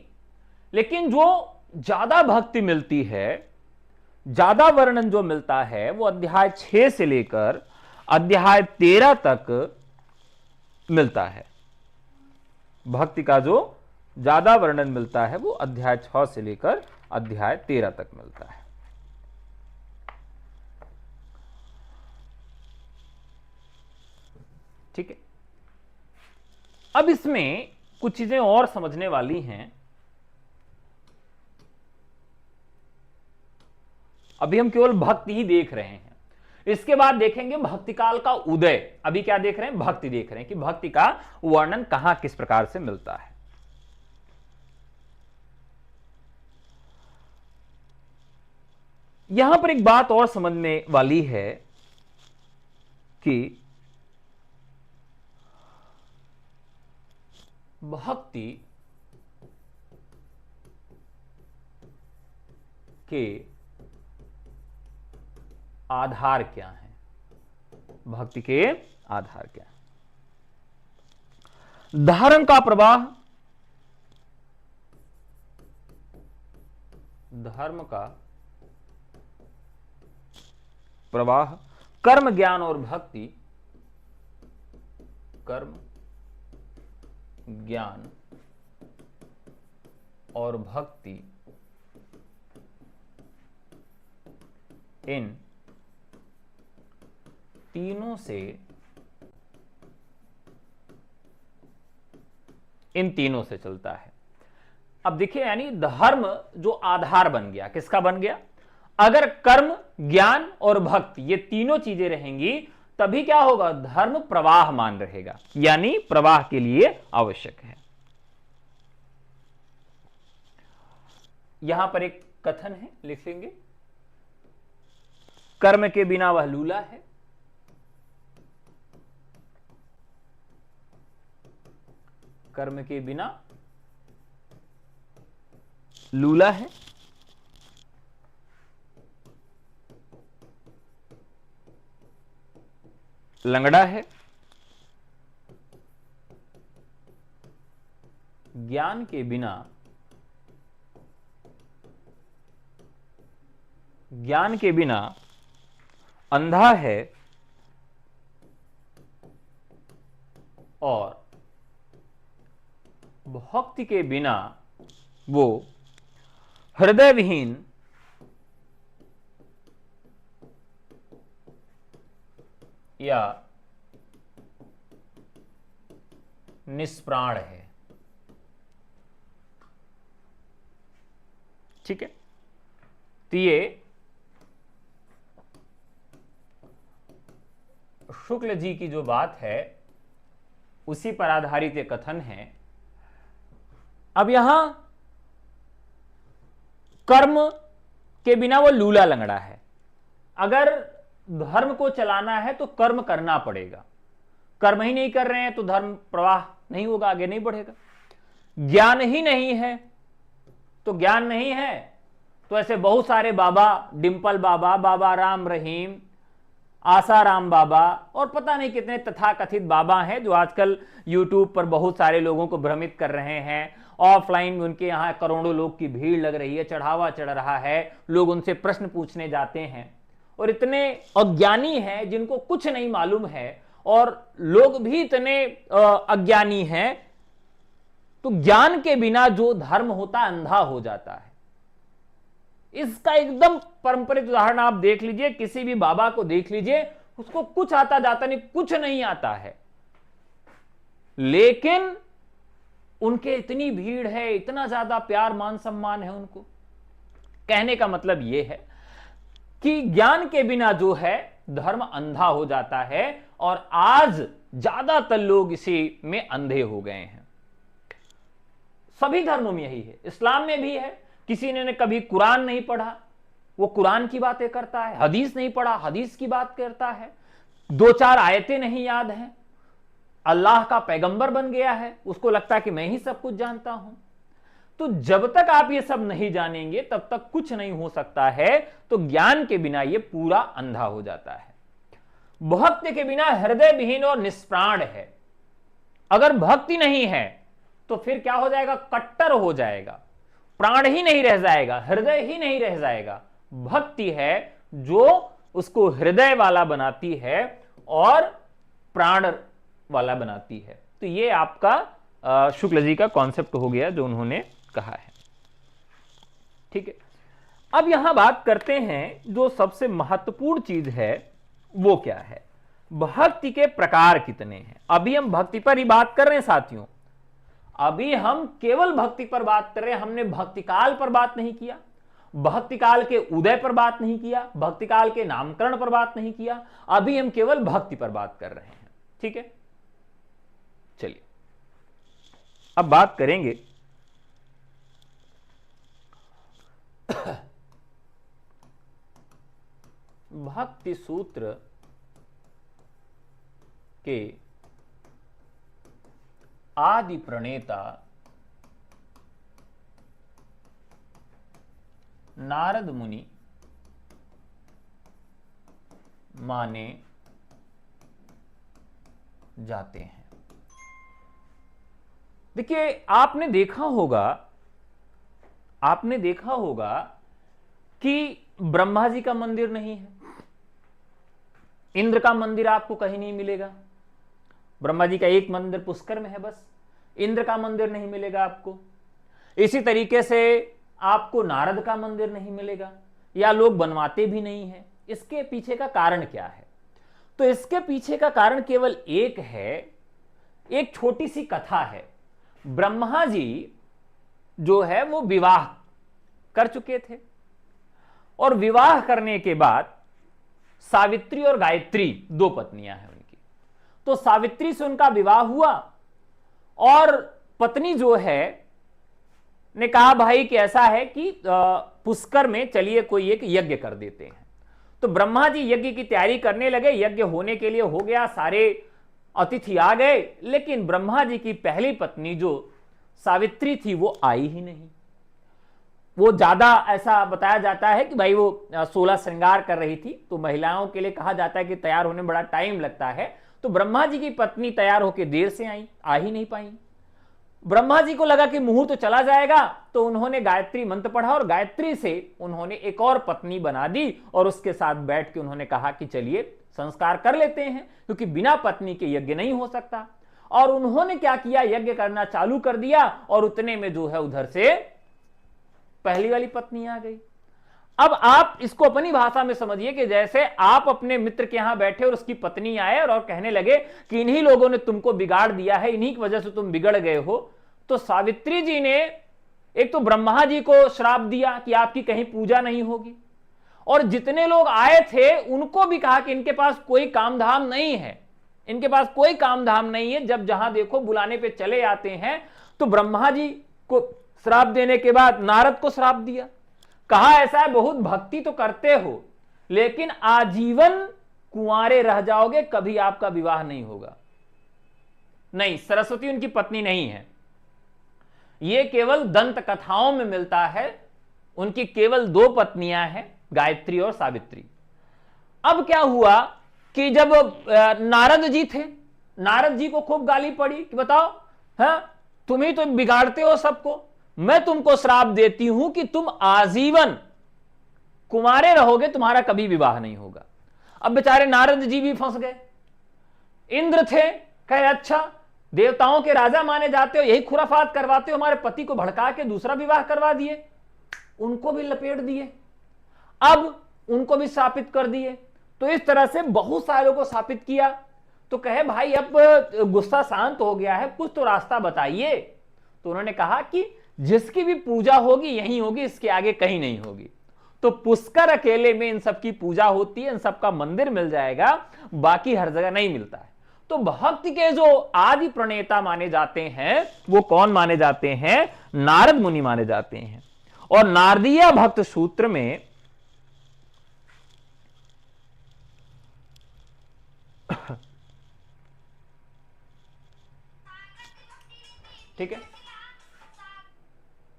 लेकिन जो ज्यादा भक्ति मिलती है, ज्यादा वर्णन जो मिलता है वो अध्याय 6 से लेकर अध्याय 13 तक मिलता है। भक्ति का जो ज्यादा वर्णन मिलता है वो अध्याय 6 से लेकर अध्याय 13 तक मिलता है। ठीक है, अब इसमें कुछ चीजें और समझने वाली हैं। अभी हम केवल भक्ति ही देख रहे हैं, इसके बाद देखेंगे भक्ति काल का उदय। अभी क्या देख रहे हैं? भक्ति देख रहे हैं कि भक्ति का वर्णन कहां किस प्रकार से मिलता है। यहां पर एक बात और समझने वाली है कि भक्ति के आधार क्या है, भक्ति के आधार क्या है। धर्म का प्रवाह, धर्म का प्रवाह, कर्म ज्ञान और भक्ति, कर्म ज्ञान और भक्ति, इन तीनों से चलता है। अब देखिए, यानी धर्म जो आधार बन गया, किसका बन गया? अगर कर्म ज्ञान और भक्ति ये तीनों चीजें रहेंगी तभी क्या होगा? धर्म प्रवाहमान रहेगा, यानी प्रवाह के लिए आवश्यक है। यहां पर एक कथन है, लिखेंगे, कर्म के बिना वह लूला है, कर्म के बिना लूला है। लंगड़ा है। ज्ञान के बिना, ज्ञान के बिना अंधा है और भक्ति के बिना वो हृदय विहीन या निष्प्राण है। ठीक है, तो ये शुक्ल जी की जो बात है उसी पर आधारित ये कथन है अब यहां कर्म के बिना वो लूला लंगड़ा है। अगर धर्म को चलाना है तो कर्म करना पड़ेगा, कर्म ही नहीं कर रहे हैं तो धर्म प्रवाह नहीं होगा, आगे नहीं बढ़ेगा। ज्ञान ही नहीं है तो ज्ञान नहीं है तो ऐसे बहुत सारे बाबा, डिंपल बाबा, बाबा राम रहीम, आसाराम बाबा और पता नहीं कितने तथाकथित बाबा हैं जो आजकल यूट्यूब पर बहुत सारे लोगों को भ्रमित कर रहे हैं। ऑफलाइन में उनके यहां करोड़ों लोग की भीड़ लग रही है, चढ़ावा चढ़ रहा है, लोग उनसे प्रश्न पूछने जाते हैं और इतने अज्ञानी हैं जिनको कुछ नहीं मालूम है और लोग भी इतने अज्ञानी हैं। तो ज्ञान के बिना जो धर्म होता है अंधा हो जाता है। इसका एकदम पारंपरिक उदाहरण आप देख लीजिए, किसी भी बाबा को देख लीजिए, उसको कुछ आता जाता नहीं, कुछ नहीं आता है, लेकिन उनके इतनी भीड़ है, इतना ज्यादा प्यार मान सम्मान है उनको। कहने का मतलब यह है कि ज्ञान के बिना जो है धर्म अंधा हो जाता है और आज ज्यादातर लोग इसी में अंधे हो गए हैं। सभी धर्मों में यही है, इस्लाम में भी है। किसी ने कभी कुरान नहीं पढ़ा, वो कुरान की बातें करता है, हदीस नहीं पढ़ा, हदीस की बात करता है, 2-4 आयतें नहीं याद हैं, अल्लाह का पैगंबर बन गया है, उसको लगता है कि मैं ही सब कुछ जानता हूं। तो जब तक आप ये सब नहीं जानेंगे तब तक कुछ नहीं हो सकता है। तो ज्ञान के बिना ये पूरा अंधा हो जाता है। भक्ति के बिना हृदय विहीन और निष्प्राण है। अगर भक्ति नहीं है तो फिर क्या हो जाएगा, कट्टर हो जाएगा, प्राण ही नहीं रह जाएगा, हृदय ही नहीं रह जाएगा। भक्ति है जो उसको हृदय वाला बनाती है और प्राण वाला बनाती है। तो ये आपका शुक्ल जी का कॉन्सेप्ट हो गया जो उन्होंने कहा है। ठीक है, अब यहां बात करते हैं जो सबसे महत्वपूर्ण चीज है वो क्या है, भक्ति के प्रकार कितने हैं। अभी हम भक्ति पर ही बात कर रहे हैं साथियों, अभी हम केवल भक्ति पर बात कर रहे हैं, हमने भक्ति काल पर बात नहीं किया, भक्ति काल के उदय पर बात नहीं किया, भक्ति काल के नामकरण पर बात नहीं किया, अभी हम केवल भक्ति पर बात कर रहे हैं। ठीक है, चलिए अब बात करेंगे भक्ति सूत्र के आदि प्रणेता नारद मुनि माने जाते हैं। देखिए, आपने देखा होगा कि ब्रह्मा जी का मंदिर नहीं है, इंद्र का मंदिर आपको कहीं नहीं मिलेगा। ब्रह्मा जी का एक मंदिर पुष्कर में है बस, इंद्र का मंदिर नहीं मिलेगा आपको। इसी तरीके से आपको नारद का मंदिर नहीं मिलेगा, या लोग बनवाते भी नहीं हैं। इसके पीछे का कारण क्या है? तो इसके पीछे का कारण केवल एक है, एक छोटी सी कथा है। ब्रह्मा जी जो है वो विवाह कर चुके थे और विवाह करने के बाद सावित्री और गायत्री 2 पत्नियां हैं उनकी। तो सावित्री से उनका विवाह हुआ और पत्नी जो है ने कहा भाई कि ऐसा है कि पुष्कर में चलिए कोई एक यज्ञ कर देते हैं। तो ब्रह्मा जी यज्ञ की तैयारी करने लगे, यज्ञ होने के लिए हो गया, सारे अतिथि आ गए, लेकिन ब्रह्मा जी की पहली पत्नी जो सावित्री थी वो आई ही नहीं। वो ज्यादा ऐसा बताया जाता है कि भाई वो 16 श्रृंगार कर रही थी, तो महिलाओं के लिए कहा जाता है कि तैयार होने में बड़ा टाइम लगता है। तो ब्रह्मा जी की पत्नी तैयार होकर देर से आई, आ ही नहीं पाई। ब्रह्मा जी को लगा कि मुहूर्त तो चला जाएगा, तो उन्होंने गायत्री मंत्र पढ़ा और गायत्री से उन्होंने एक और पत्नी बना दी और उसके साथ बैठ के उन्होंने कहा कि चलिए संस्कार कर लेते हैं, क्योंकि बिना पत्नी के यज्ञ नहीं हो सकता। और उन्होंने क्या किया, यज्ञ करना चालू कर दिया और उतने में जो है उधर से पहली वाली पत्नी आ गई। अब आप इसको अपनी भाषा में समझिए कि जैसे आप अपने मित्र के यहां बैठे और उसकी पत्नी आए और कहने लगे कि इन्हीं लोगों ने तुमको बिगाड़ दिया है, इन्हीं की वजह से तुम बिगड़ गए हो। तो सावित्री जी ने एक तो ब्रह्मा जी को श्राप दिया कि आपकी कहीं पूजा नहीं होगी, और जितने लोग आए थे उनको भी कहा कि इनके पास कोई काम धाम नहीं है, इनके पास कोई काम धाम नहीं है, जब जहां देखो बुलाने पे चले आते हैं। तो ब्रह्मा जी को श्राप देने के बाद नारद को श्राप दिया, कहा ऐसा है बहुत भक्ति तो करते हो लेकिन आजीवन कुंवारे रह जाओगे, कभी आपका विवाह नहीं होगा। नहीं, सरस्वती उनकी पत्नी नहीं है, यह केवल दंत कथाओं में मिलता है। उनकी केवल 2 पत्नियां हैं, गायत्री और सावित्री। अब क्या हुआ कि जब नारद जी थे, नारद जी को खूब गाली पड़ी कि बताओ, हाँ तुम ही तो बिगाड़ते हो सबको, मैं तुमको श्राप देती हूं कि तुम आजीवन कुंवारे रहोगे, तुम्हारा कभी विवाह नहीं होगा। अब बेचारे नारद जी भी फंस गए। इंद्र थे, कहे अच्छा देवताओं के राजा माने जाते हो, यही खुराफात करवाते हो, हमारे पति को भड़का के दूसरा विवाह करवा दिए, उनको भी लपेट दिए, अब उनको भी शापित कर दिए। तो इस तरह से बहुत सारों को शापित किया। तो कहे भाई अब गुस्सा शांत हो गया है, कुछ तो रास्ता बताइए। तो उन्होंने कहा कि जिसकी भी पूजा होगी यहीं होगी, इसके आगे कहीं नहीं होगी। तो पुष्कर अकेले में इन सब की पूजा होती है, इन सब का मंदिर मिल जाएगा, बाकी हर जगह नहीं मिलता है। तो भक्ति के जो आदि प्रणेता माने जाते हैं वो कौन माने जाते हैं? नारद मुनि माने जाते हैं। और नारदीय भक्त सूत्र में ठीक है,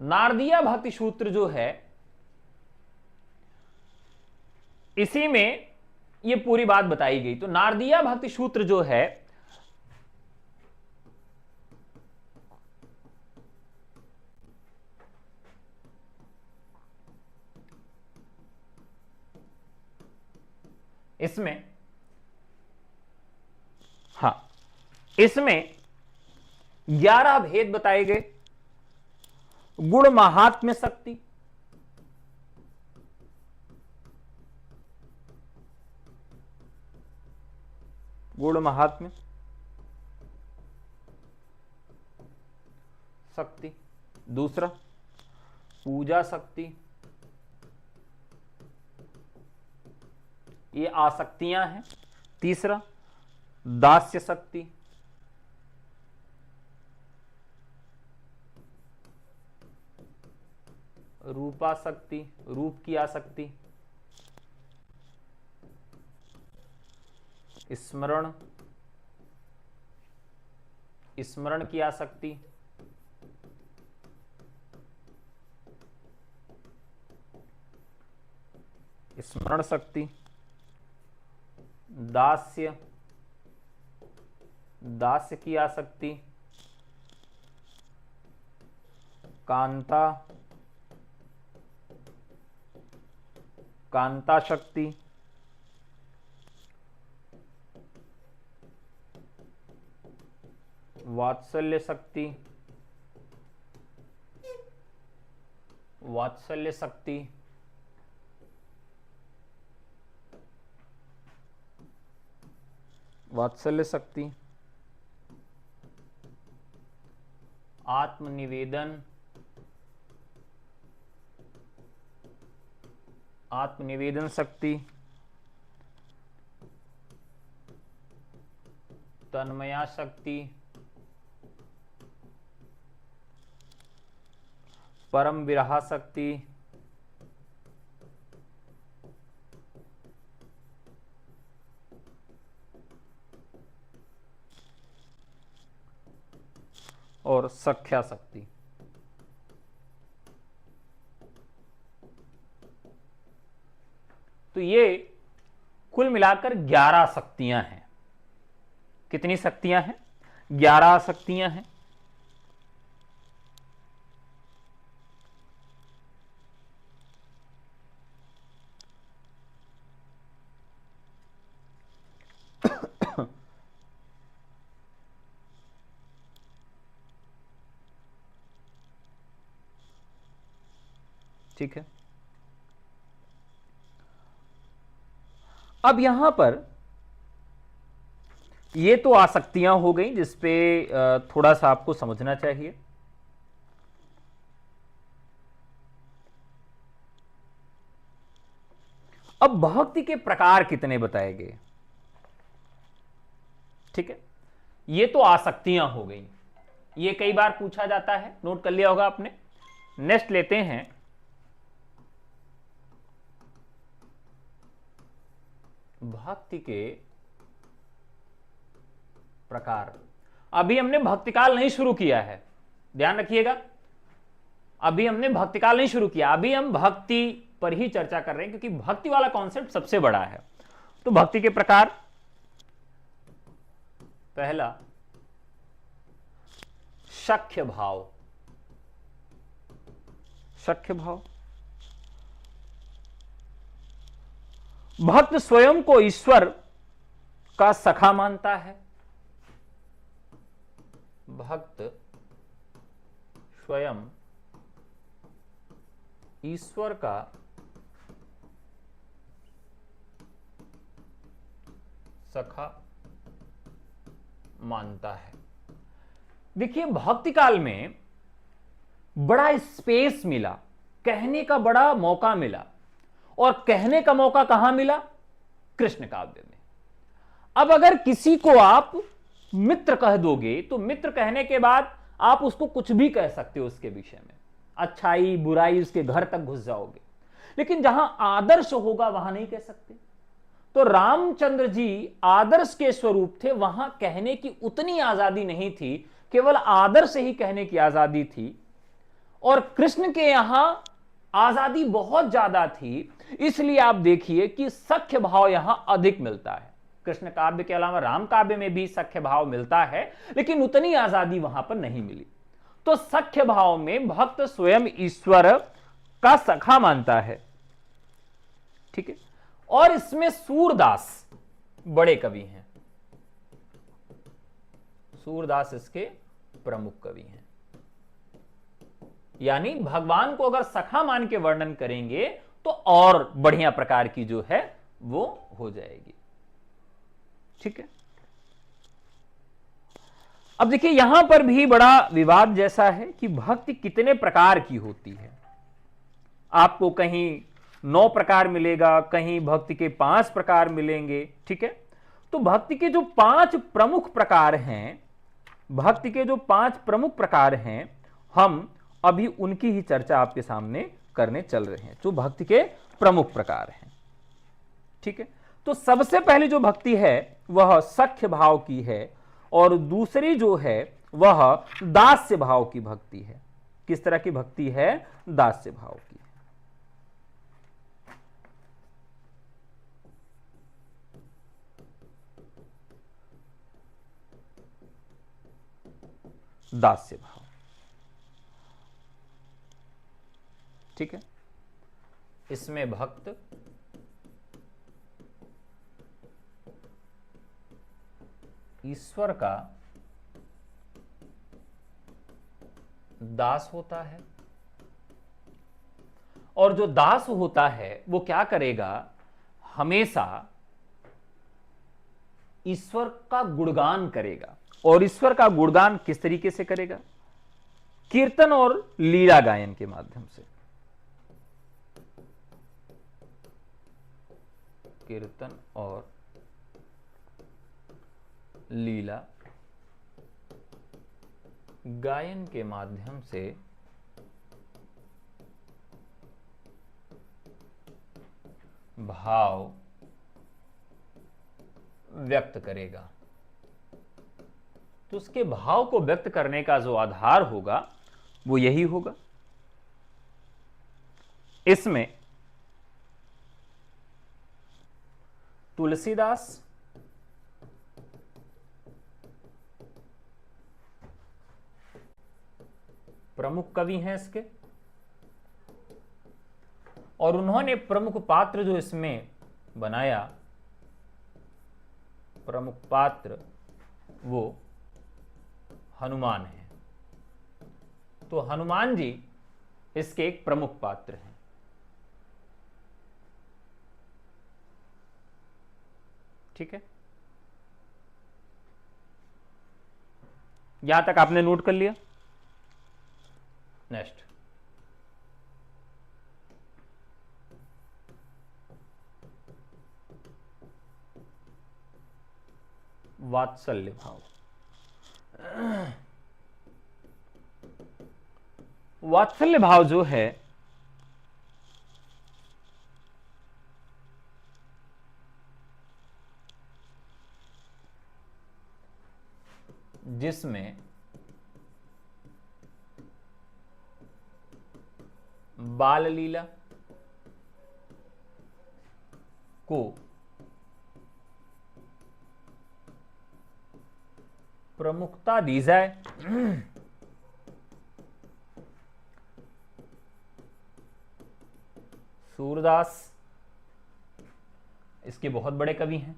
नारदीय भक्ति सूत्र जो है इसी में ये पूरी बात बताई गई। तो नारदीय भक्ति सूत्र जो है इसमें, हां इसमें 11 भेद बताए गए। गुण महात्म्य शक्ति, गुण महात्म्य शक्ति, दूसरा पूजा शक्ति, ये आसक्तियां हैं। तीसरा दास्य शक्ति, रूपाशक्ति, रूप की आसक्ति, स्मरण, स्मरण की आसक्ति, स्मरण शक्ति, दास्य, दास्य की आसक्ति, कांता, कांता शक्ति, वात्सल्य शक्ति, वात्सल्य शक्ति, वात्सल्य शक्ति, आत्मनिवेदन, आत्मनिवेदन शक्ति, तन्मया शक्ति, परम विरहा शक्ति, और सख्या शक्ति। तो ये कुल मिलाकर 11 शक्तियां हैं। कितनी शक्तियां हैं? 11 शक्तियां हैं। ठीक है, अब यहां पर ये तो आसक्तियां हो गई जिसपे थोड़ा सा आपको समझना चाहिए। अब भक्ति के प्रकार कितने बताए गए? ठीक है, ये तो आसक्तियां हो गई, ये कई बार पूछा जाता है, नोट कर लिया होगा आपने। नेक्स्ट लेते हैं भक्ति के प्रकार। अभी हमने भक्तिकाल नहीं शुरू किया है, ध्यान रखिएगा, अभी हमने भक्तिकाल नहीं शुरू किया, अभी हम भक्ति पर ही चर्चा कर रहे हैं क्योंकि भक्ति वाला कॉन्सेप्ट सबसे बड़ा है। तो भक्ति के प्रकार, पहला सख्य भाव। सख्य भाव, भक्त स्वयं को ईश्वर का सखा मानता है। भक्त स्वयं ईश्वर का सखा मानता है। देखिए भक्ति काल में बड़ा स्पेस मिला, कहने का बड़ा मौका मिला, और कहने का मौका कहां मिला? कृष्ण काव्य में। अब अगर किसी को आप मित्र कह दोगे तो मित्र कहने के बाद आप उसको कुछ भी कह सकते हो उसके विषय में, अच्छाई बुराई उसके घर तक घुस जाओगे, लेकिन जहां आदर्श होगा वहां नहीं कह सकते। तो रामचंद्र जी आदर्श के स्वरूप थे, वहां कहने की उतनी आजादी नहीं थी, केवल आदर्श ही कहने की आजादी थी। और कृष्ण के यहां आजादी बहुत ज्यादा थी, इसलिए आप देखिए कि सख्य भाव यहां अधिक मिलता है। कृष्ण काव्य के अलावा राम काव्य में भी सख्य भाव मिलता है, लेकिन उतनी आजादी वहां पर नहीं मिली। तो सख्य भाव में भक्त स्वयं ईश्वर का सखा मानता है, ठीक है। और इसमें सूरदास बड़े कवि हैं, सूरदास इसके प्रमुख कवि हैं। यानी भगवान को अगर सखा मान के वर्णन करेंगे तो और बढ़िया प्रकार की जो है वो हो जाएगी, ठीक है। अब देखिए यहां पर भी बड़ा विवाद जैसा है कि भक्ति कितने प्रकार की होती है। आपको कहीं 9 प्रकार मिलेगा, कहीं भक्ति के 5 प्रकार मिलेंगे, ठीक है। तो भक्ति के जो 5 प्रमुख प्रकार हैं, भक्ति के जो 5 प्रमुख प्रकार हैं, हम अभी उनकी ही चर्चा आपके सामने करने चल रहे हैं, जो भक्ति के प्रमुख प्रकार हैं, ठीक है। तो सबसे पहले जो भक्ति है वह सख्य भाव की है, और दूसरी जो है वह दास्य भाव की भक्ति है। किस तरह की भक्ति है? दास्य भाव की। दास्य भाव, ठीक है। इसमें भक्त ईश्वर का दास होता है, और जो दास होता है वो क्या करेगा? हमेशा ईश्वर का गुणगान करेगा। और ईश्वर का गुणगान किस तरीके से करेगा? कीर्तन और लीला गायन के माध्यम से। कीर्तन और लीला गायन के माध्यम से भाव व्यक्त करेगा। तो उसके भाव को व्यक्त करने का जो आधार होगा वो यही होगा। इसमें तुलसीदास, प्रमुख कवि हैं इसके, और उन्होंने प्रमुख पात्र जो इसमें बनाया, प्रमुख पात्र वो हनुमान है। तो हनुमान जी इसके एक प्रमुख पात्र हैं, ठीक है। यहां तक आपने नोट कर लिया। नेक्स्ट, वात्सल्य भाव। वात्सल्य भाव जो है जिसमें बाल लीला को प्रमुखता दी जाए, सूरदास इसके बहुत बड़े कवि हैं।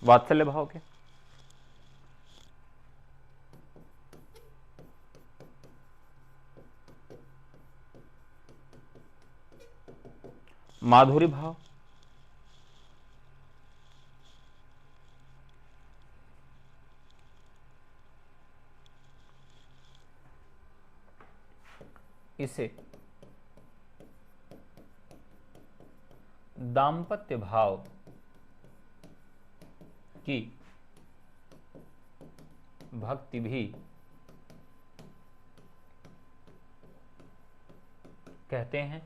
वात्सल्य भाव के माधुर्य भाव, इसे दाम्पत्य भाव की भक्ति भी कहते हैं।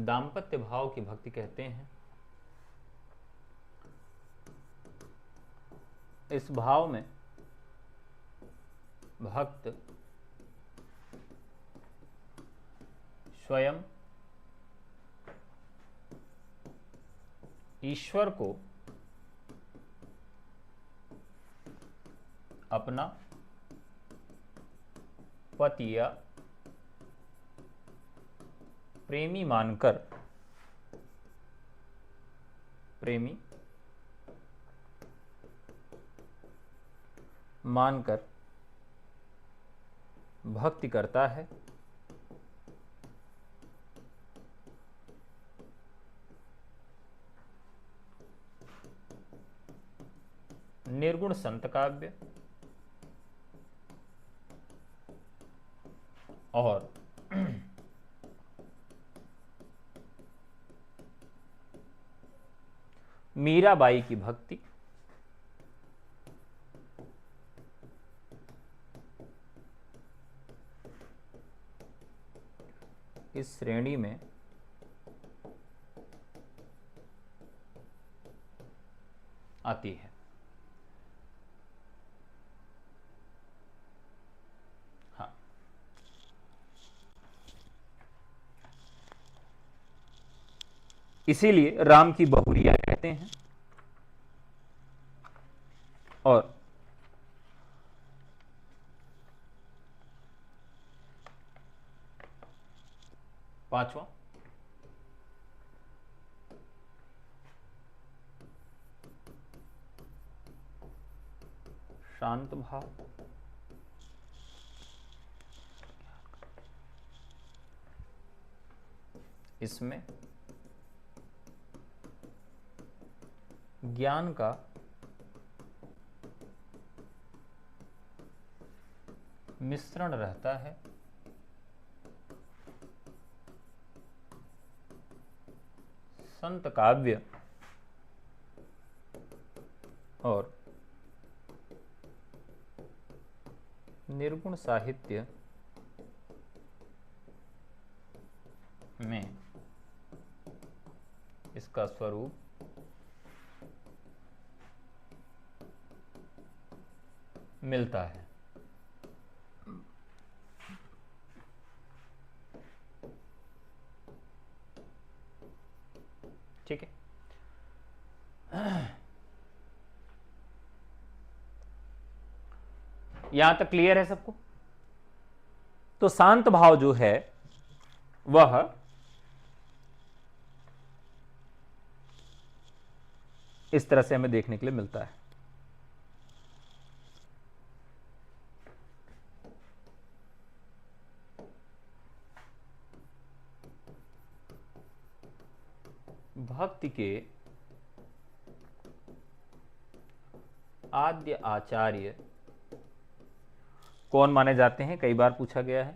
दाम्पत्य भाव की भक्ति कहते हैं। इस भाव में भक्त स्वयं ईश्वर को अपना पति या प्रेमी मानकर भक्ति करता है। निर्गुण संत काव्य और मीराबाई की भक्ति इस श्रेणी में आती है। हाँ, इसीलिए राम की बहुरिया कहते हैं। और पांचवा शांत भाव, इसमें ज्ञान का मिश्रण रहता है। संत काव्य और निर्गुण साहित्य में इसका स्वरूप मिलता है। ठीक है, यहां तक क्लियर है सबको? तो शांत भाव जो है वह इस तरह से हमें देखने के लिए मिलता है। भक्ति के आद्य आचार्य कौन माने जाते हैं, कई बार पूछा गया है।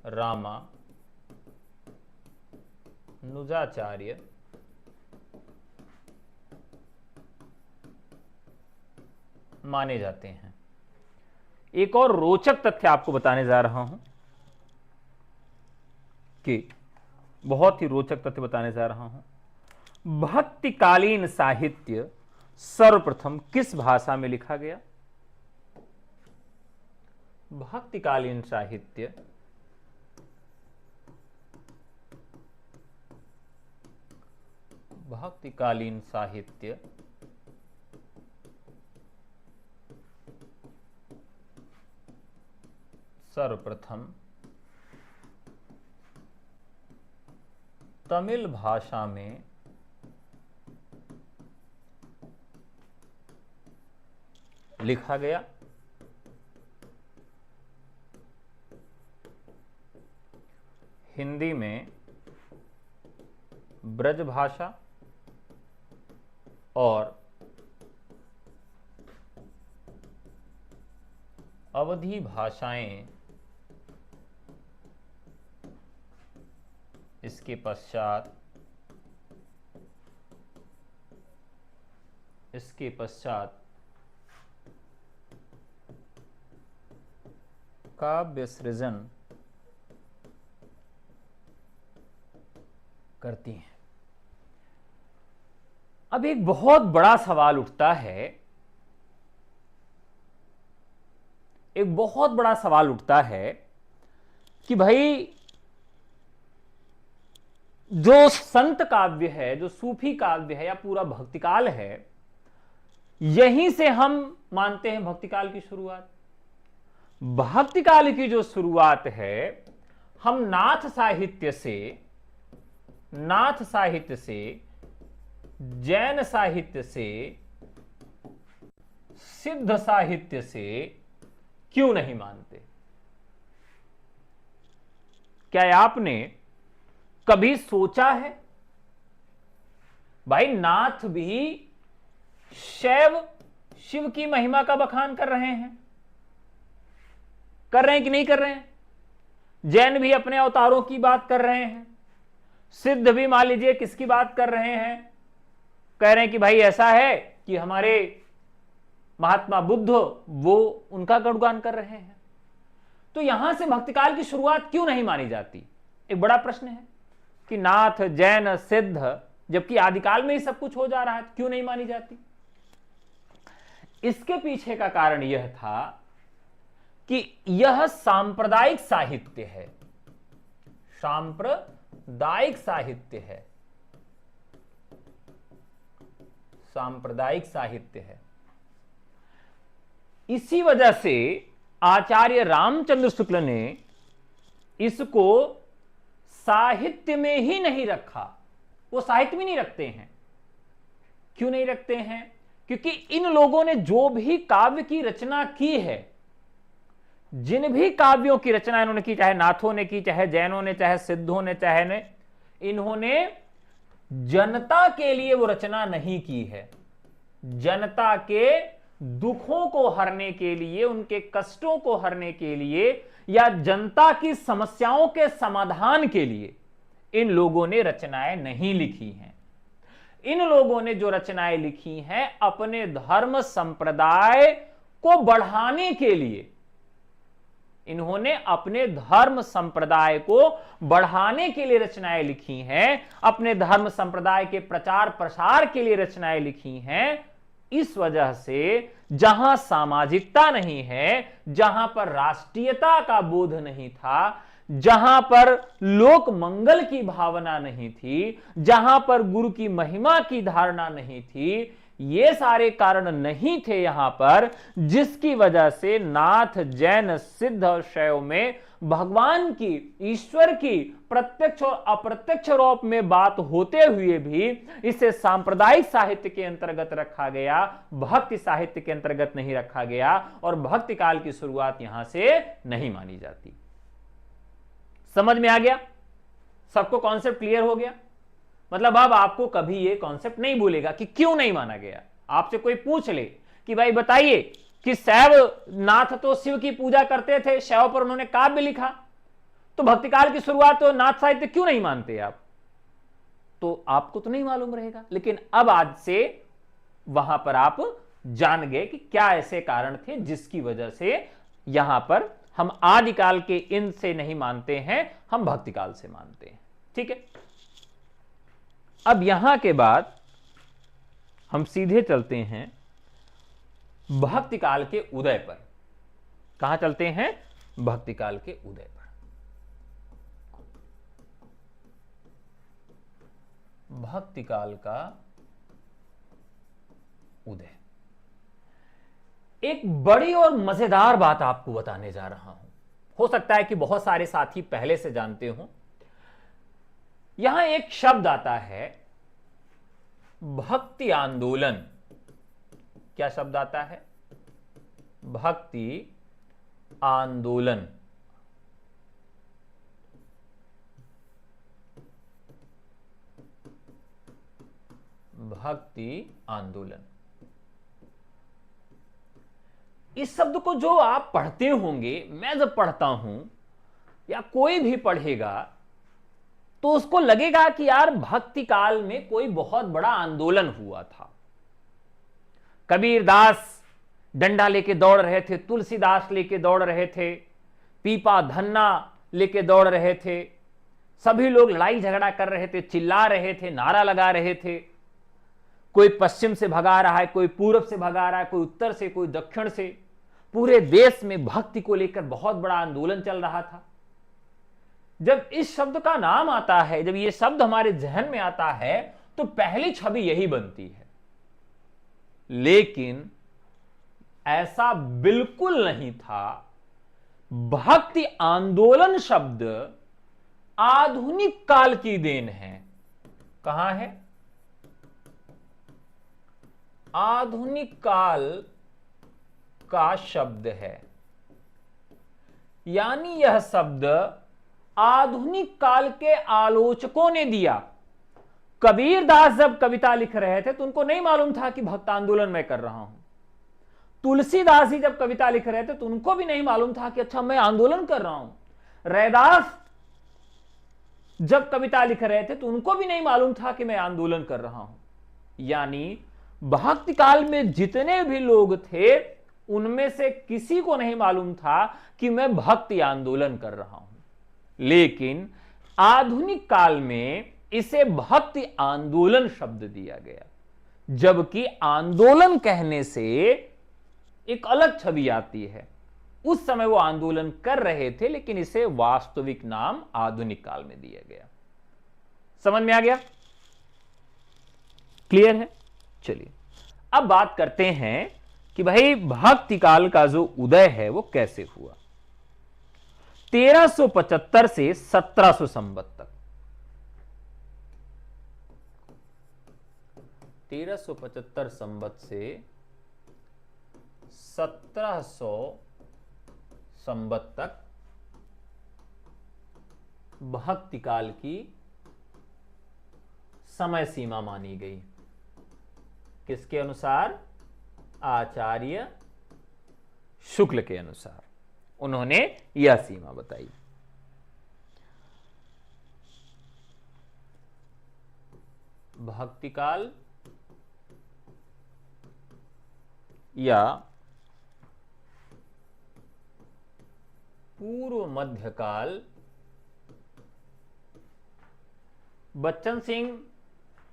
रामानुजाचार्य माने जाते हैं। एक और रोचक तथ्य आपको बताने जा रहा हूं कि बहुत ही रोचक तथ्य बताने जा रहा हूं। भक्तिकालीन साहित्य सर्वप्रथम किस भाषा में लिखा गया? भक्तिकालीन साहित्य सर्वप्रथम तमिल भाषा में लिखा गया। हिंदी में ब्रज भाषा और अवधी भाषाएं इसके पश्चात काव्य सृजन करती हैं। अब एक बहुत बड़ा सवाल उठता है, कि भाई जो संत काव्य है, जो सूफी काव्य है या पूरा भक्तिकाल है, यहीं से हम मानते हैं भक्तिकाल की शुरुआत। भक्तिकाल की जो शुरुआत है, हम नाथ साहित्य से, जैन साहित्य से, सिद्ध साहित्य से क्यों नहीं मानते? क्या आपने कभी सोचा है? भाई नाथ भी शिव की महिमा का बखान कर रहे हैं कि नहीं कर रहे हैं? जैन भी अपने अवतारों की बात कर रहे हैं। सिद्ध भी मान लीजिए किसकी बात कर रहे हैं? कह रहे हैं कि भाई ऐसा है कि हमारे महात्मा बुद्ध, वो उनका गुणगान कर रहे हैं। तो यहां से भक्तिकाल की शुरुआत क्यों नहीं मानी जाती? एक बड़ा प्रश्न है कि नाथ, जैन, सिद्ध, जबकि आदिकाल में ही सब कुछ हो जा रहा है, क्यों नहीं मानी जाती? इसके पीछे का कारण यह था कि यह सांप्रदायिक साहित्य है। सांप्रदायिक साहित्य है। इसी वजह से आचार्य रामचंद्र शुक्ल ने इसको साहित्य में ही नहीं रखा। वो साहित्य में नहीं रखते हैं। क्यों नहीं रखते हैं? क्योंकि इन लोगों ने जो भी काव्य की रचना की है, जिन भी काव्यों की रचना इन्होंने की, चाहे नाथों ने की, चाहे जैनों ने, चाहे सिद्धों ने, इन्होंने जनता के लिए वो रचना नहीं की है। जनता के दुखों को हरने के लिए, उनके कष्टों को हरने के लिए, या जनता की समस्याओं के समाधान के लिए इन लोगों ने रचनाएं नहीं लिखी हैं। इन लोगों ने जो रचनाएं लिखी हैं, अपने धर्म संप्रदाय को बढ़ाने के लिए, इन्होंने अपने धर्म संप्रदाय को बढ़ाने के लिए रचनाएं लिखी हैं, अपने धर्म संप्रदाय के प्रचार प्रसार के लिए रचनाएं लिखी हैं। इस वजह से जहां सामाजिकता नहीं है, जहां पर राष्ट्रीयता का बोध नहीं था, जहां पर लोक मंगल की भावना नहीं थी, जहां पर गुरु की महिमा की धारणा नहीं थी, ये सारे कारण नहीं थे यहां पर, जिसकी वजह से नाथ, जैन, सिद्ध और शैव में भगवान की, ईश्वर की प्रत्यक्ष और अप्रत्यक्ष रूप में बात होते हुए भी इसे सांप्रदायिक साहित्य के अंतर्गत रखा गया, भक्ति साहित्य के अंतर्गत नहीं रखा गया, और भक्ति काल की शुरुआत यहां से नहीं मानी जाती। समझ में आ गया? सबको कॉन्सेप्ट क्लियर हो गया? मतलब अब आपको कभी ये कॉन्सेप्ट नहीं भूलेगा कि क्यों नहीं माना गया। आपसे कोई पूछ ले कि भाई बताइए कि शैव नाथ तो शिव की पूजा करते थे, शैव पर उन्होंने काव्य लिखा, तो भक्तिकाल की शुरुआत तो नाथ साहित्य क्यों नहीं मानते आप? तो आपको तो नहीं मालूम रहेगा, लेकिन अब आज से वहां पर आप जान गए कि क्या ऐसे कारण थे जिसकी वजह से यहां पर हम आदिकाल के इन से नहीं मानते हैं, हम भक्तिकाल से मानते हैं। ठीक है, अब यहां के बाद हम सीधे चलते हैं भक्तिकाल के उदय पर। कहां चलते हैं? भक्तिकाल के उदय पर। भक्तिकाल का उदय। एक बड़ी और मजेदार बात आपको बताने जा रहा हूं, हो सकता है कि बहुत सारे साथी पहले से जानते हो। यहां एक शब्द आता है भक्ति आंदोलन। क्या शब्द आता है? भक्ति आंदोलन। भक्ति आंदोलन। इस शब्द को जो आप पढ़ते होंगे, मैं जब पढ़ता हूं या कोई भी पढ़ेगा तो उसको लगेगा कि यार भक्ति काल में कोई बहुत बड़ा आंदोलन हुआ था। कबीरदास डंडा लेके दौड़ रहे थे, तुलसीदास लेके दौड़ रहे थे, पीपा धन्ना लेके दौड़ रहे थे, सभी लोग लड़ाई झगड़ा कर रहे थे, चिल्ला रहे थे, नारा लगा रहे थे। कोई पश्चिम से भगा रहा है, कोई पूर्व से भगा रहा है, कोई उत्तर से, कोई दक्षिण से। पूरे देश में भक्ति को लेकर बहुत बड़ा आंदोलन चल रहा था। जब इस शब्द का नाम आता है, जब यह शब्द हमारे जहन में आता है, तो पहली छवि यही बनती है। लेकिन ऐसा बिल्कुल नहीं था। भक्ति आंदोलन शब्द आधुनिक काल की देन है। कहां है? आधुनिक काल का शब्द है। यानी यह शब्द आधुनिक काल के आलोचकों ने दिया। कबीरदास जब कविता लिख रहे थे तो उनको नहीं मालूम था कि भक्त आंदोलन मैं कर रहा हूं। तुलसीदास जी जब कविता लिख रहे थे तो उनको भी नहीं मालूम था कि अच्छा मैं आंदोलन कर रहा हूं। रैदास जब कविता लिख रहे थे तो उनको भी नहीं मालूम था कि मैं आंदोलन कर रहा हूं। यानी भक्ति काल में जितने भी लोग थे उनमें से किसी को नहीं मालूम था कि मैं भक्ति आंदोलन कर रहा हूं। लेकिन आधुनिक काल में इसे भक्ति आंदोलन शब्द दिया गया, जबकि आंदोलन कहने से एक अलग छवि आती है। उस समय वो आंदोलन कर रहे थे, लेकिन इसे वास्तविक नाम आधुनिक काल में दिया गया। समझ में आ गया? क्लियर है? चलिए अब बात करते हैं कि भाई भक्ति काल का जो उदय है वो कैसे हुआ। 1375 से 1700 संवत तक। 1375 संवत से 1700 संवत तक भक्ति काल की समय सीमा मानी गई। किसके अनुसार? आचार्य शुक्ल के अनुसार उन्होंने यह सीमा बताई। भक्ति काल या पूर्व मध्य काल। बच्चन सिंह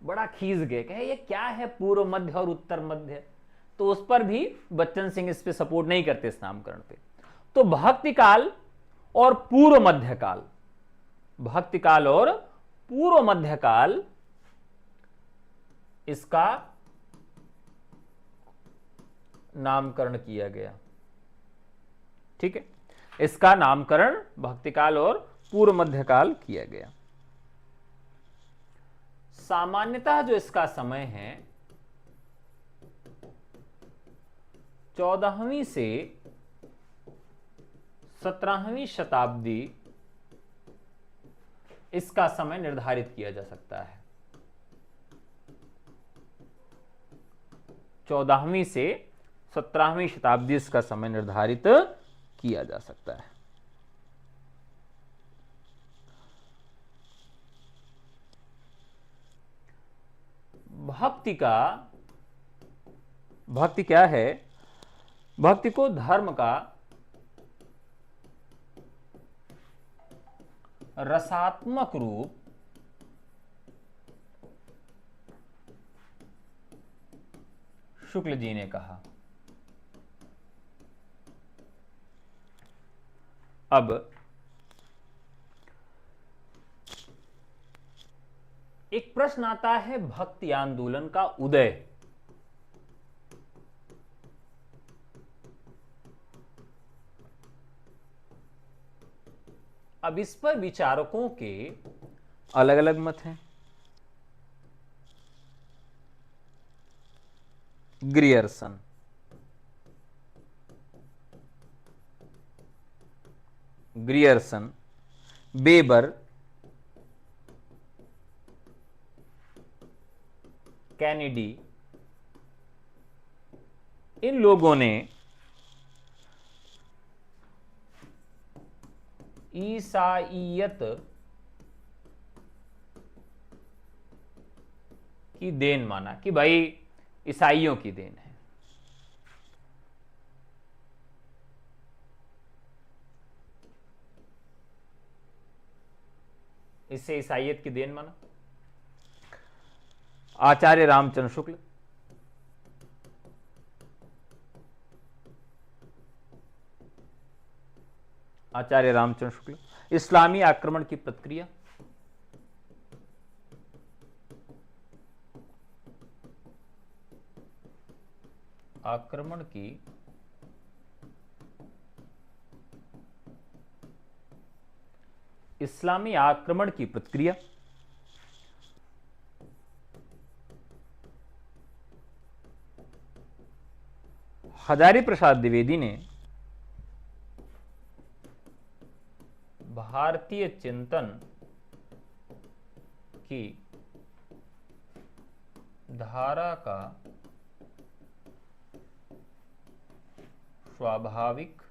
बड़ा खींच गए, कहे ये क्या है पूर्व मध्य और उत्तर मध्य, तो उस पर भी बच्चन सिंह इस पे सपोर्ट नहीं करते इस नामकरण पे। तो भक्ति काल और पूर्व मध्य काल, भक्ति काल और पूर्व मध्य काल, इसका नामकरण किया गया। ठीक है, इसका नामकरण भक्ति काल और पूर्व मध्य काल किया गया। सामान्यतः जो इसका समय है 14वीं से 17वीं शताब्दी, इसका समय निर्धारित किया जा सकता है। 14वीं से 17वीं शताब्दी इसका समय निर्धारित किया जा सकता है। भक्ति क्या है? भक्ति को धर्म का रसात्मक रूप शुक्ल जी ने कहा। अब एक प्रश्न आता है, भक्ति आंदोलन का उदय अब इस पर विचारकों के अलग अलग मत हैं। ग्रियर्सन, बेबर, कैनेडी, इन लोगों ने ईसाईयत की देन माना कि भाई ईसाइयों की देन है। इससे ईसाइयत की देन माना। आचार्य रामचंद्र शुक्ल, इस्लामी आक्रमण की प्रक्रिया, इस्लामी आक्रमण की प्रतिक्रिया, हजारी प्रसाद द्विवेदी ने भारतीय चिंतन की धारा का स्वाभाविक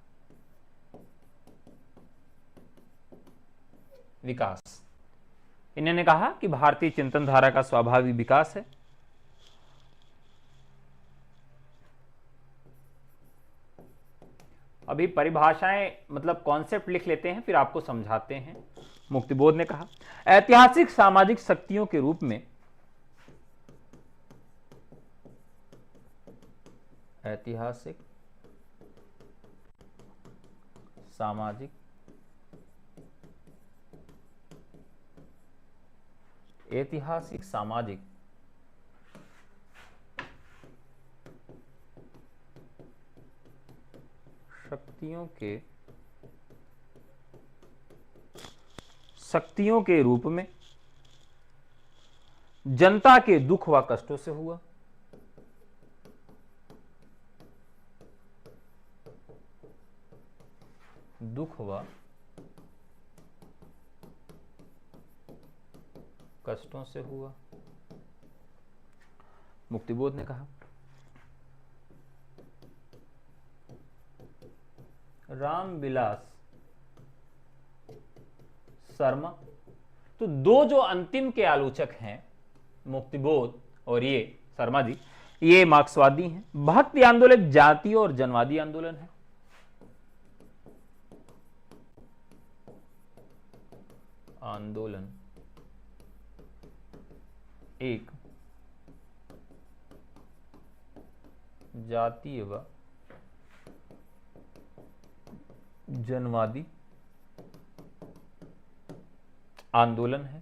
विकास। इन्होंने कहा कि भारतीय चिंतन धारा का स्वाभाविक विकास है। अभी परिभाषाएं मतलब कॉन्सेप्ट लिख लेते हैं, फिर आपको समझाते हैं। मुक्तिबोध ने कहा, ऐतिहासिक सामाजिक शक्तियों के रूप में ऐतिहासिक सामाजिक शक्तियों के रूप में जनता के दुख व कष्टों से हुआ। दुख व कष्टों से हुआ। मुक्तिबोध ने कहा, रामविलास शर्मा, तो दो जो अंतिम के आलोचक हैं, मुक्तिबोध और ये शर्मा जी, ये मार्क्सवादी हैं। भक्ति आंदोलन जातीय और जनवादी आंदोलन है। आंदोलन एक जातीय व जनवादी आंदोलन है।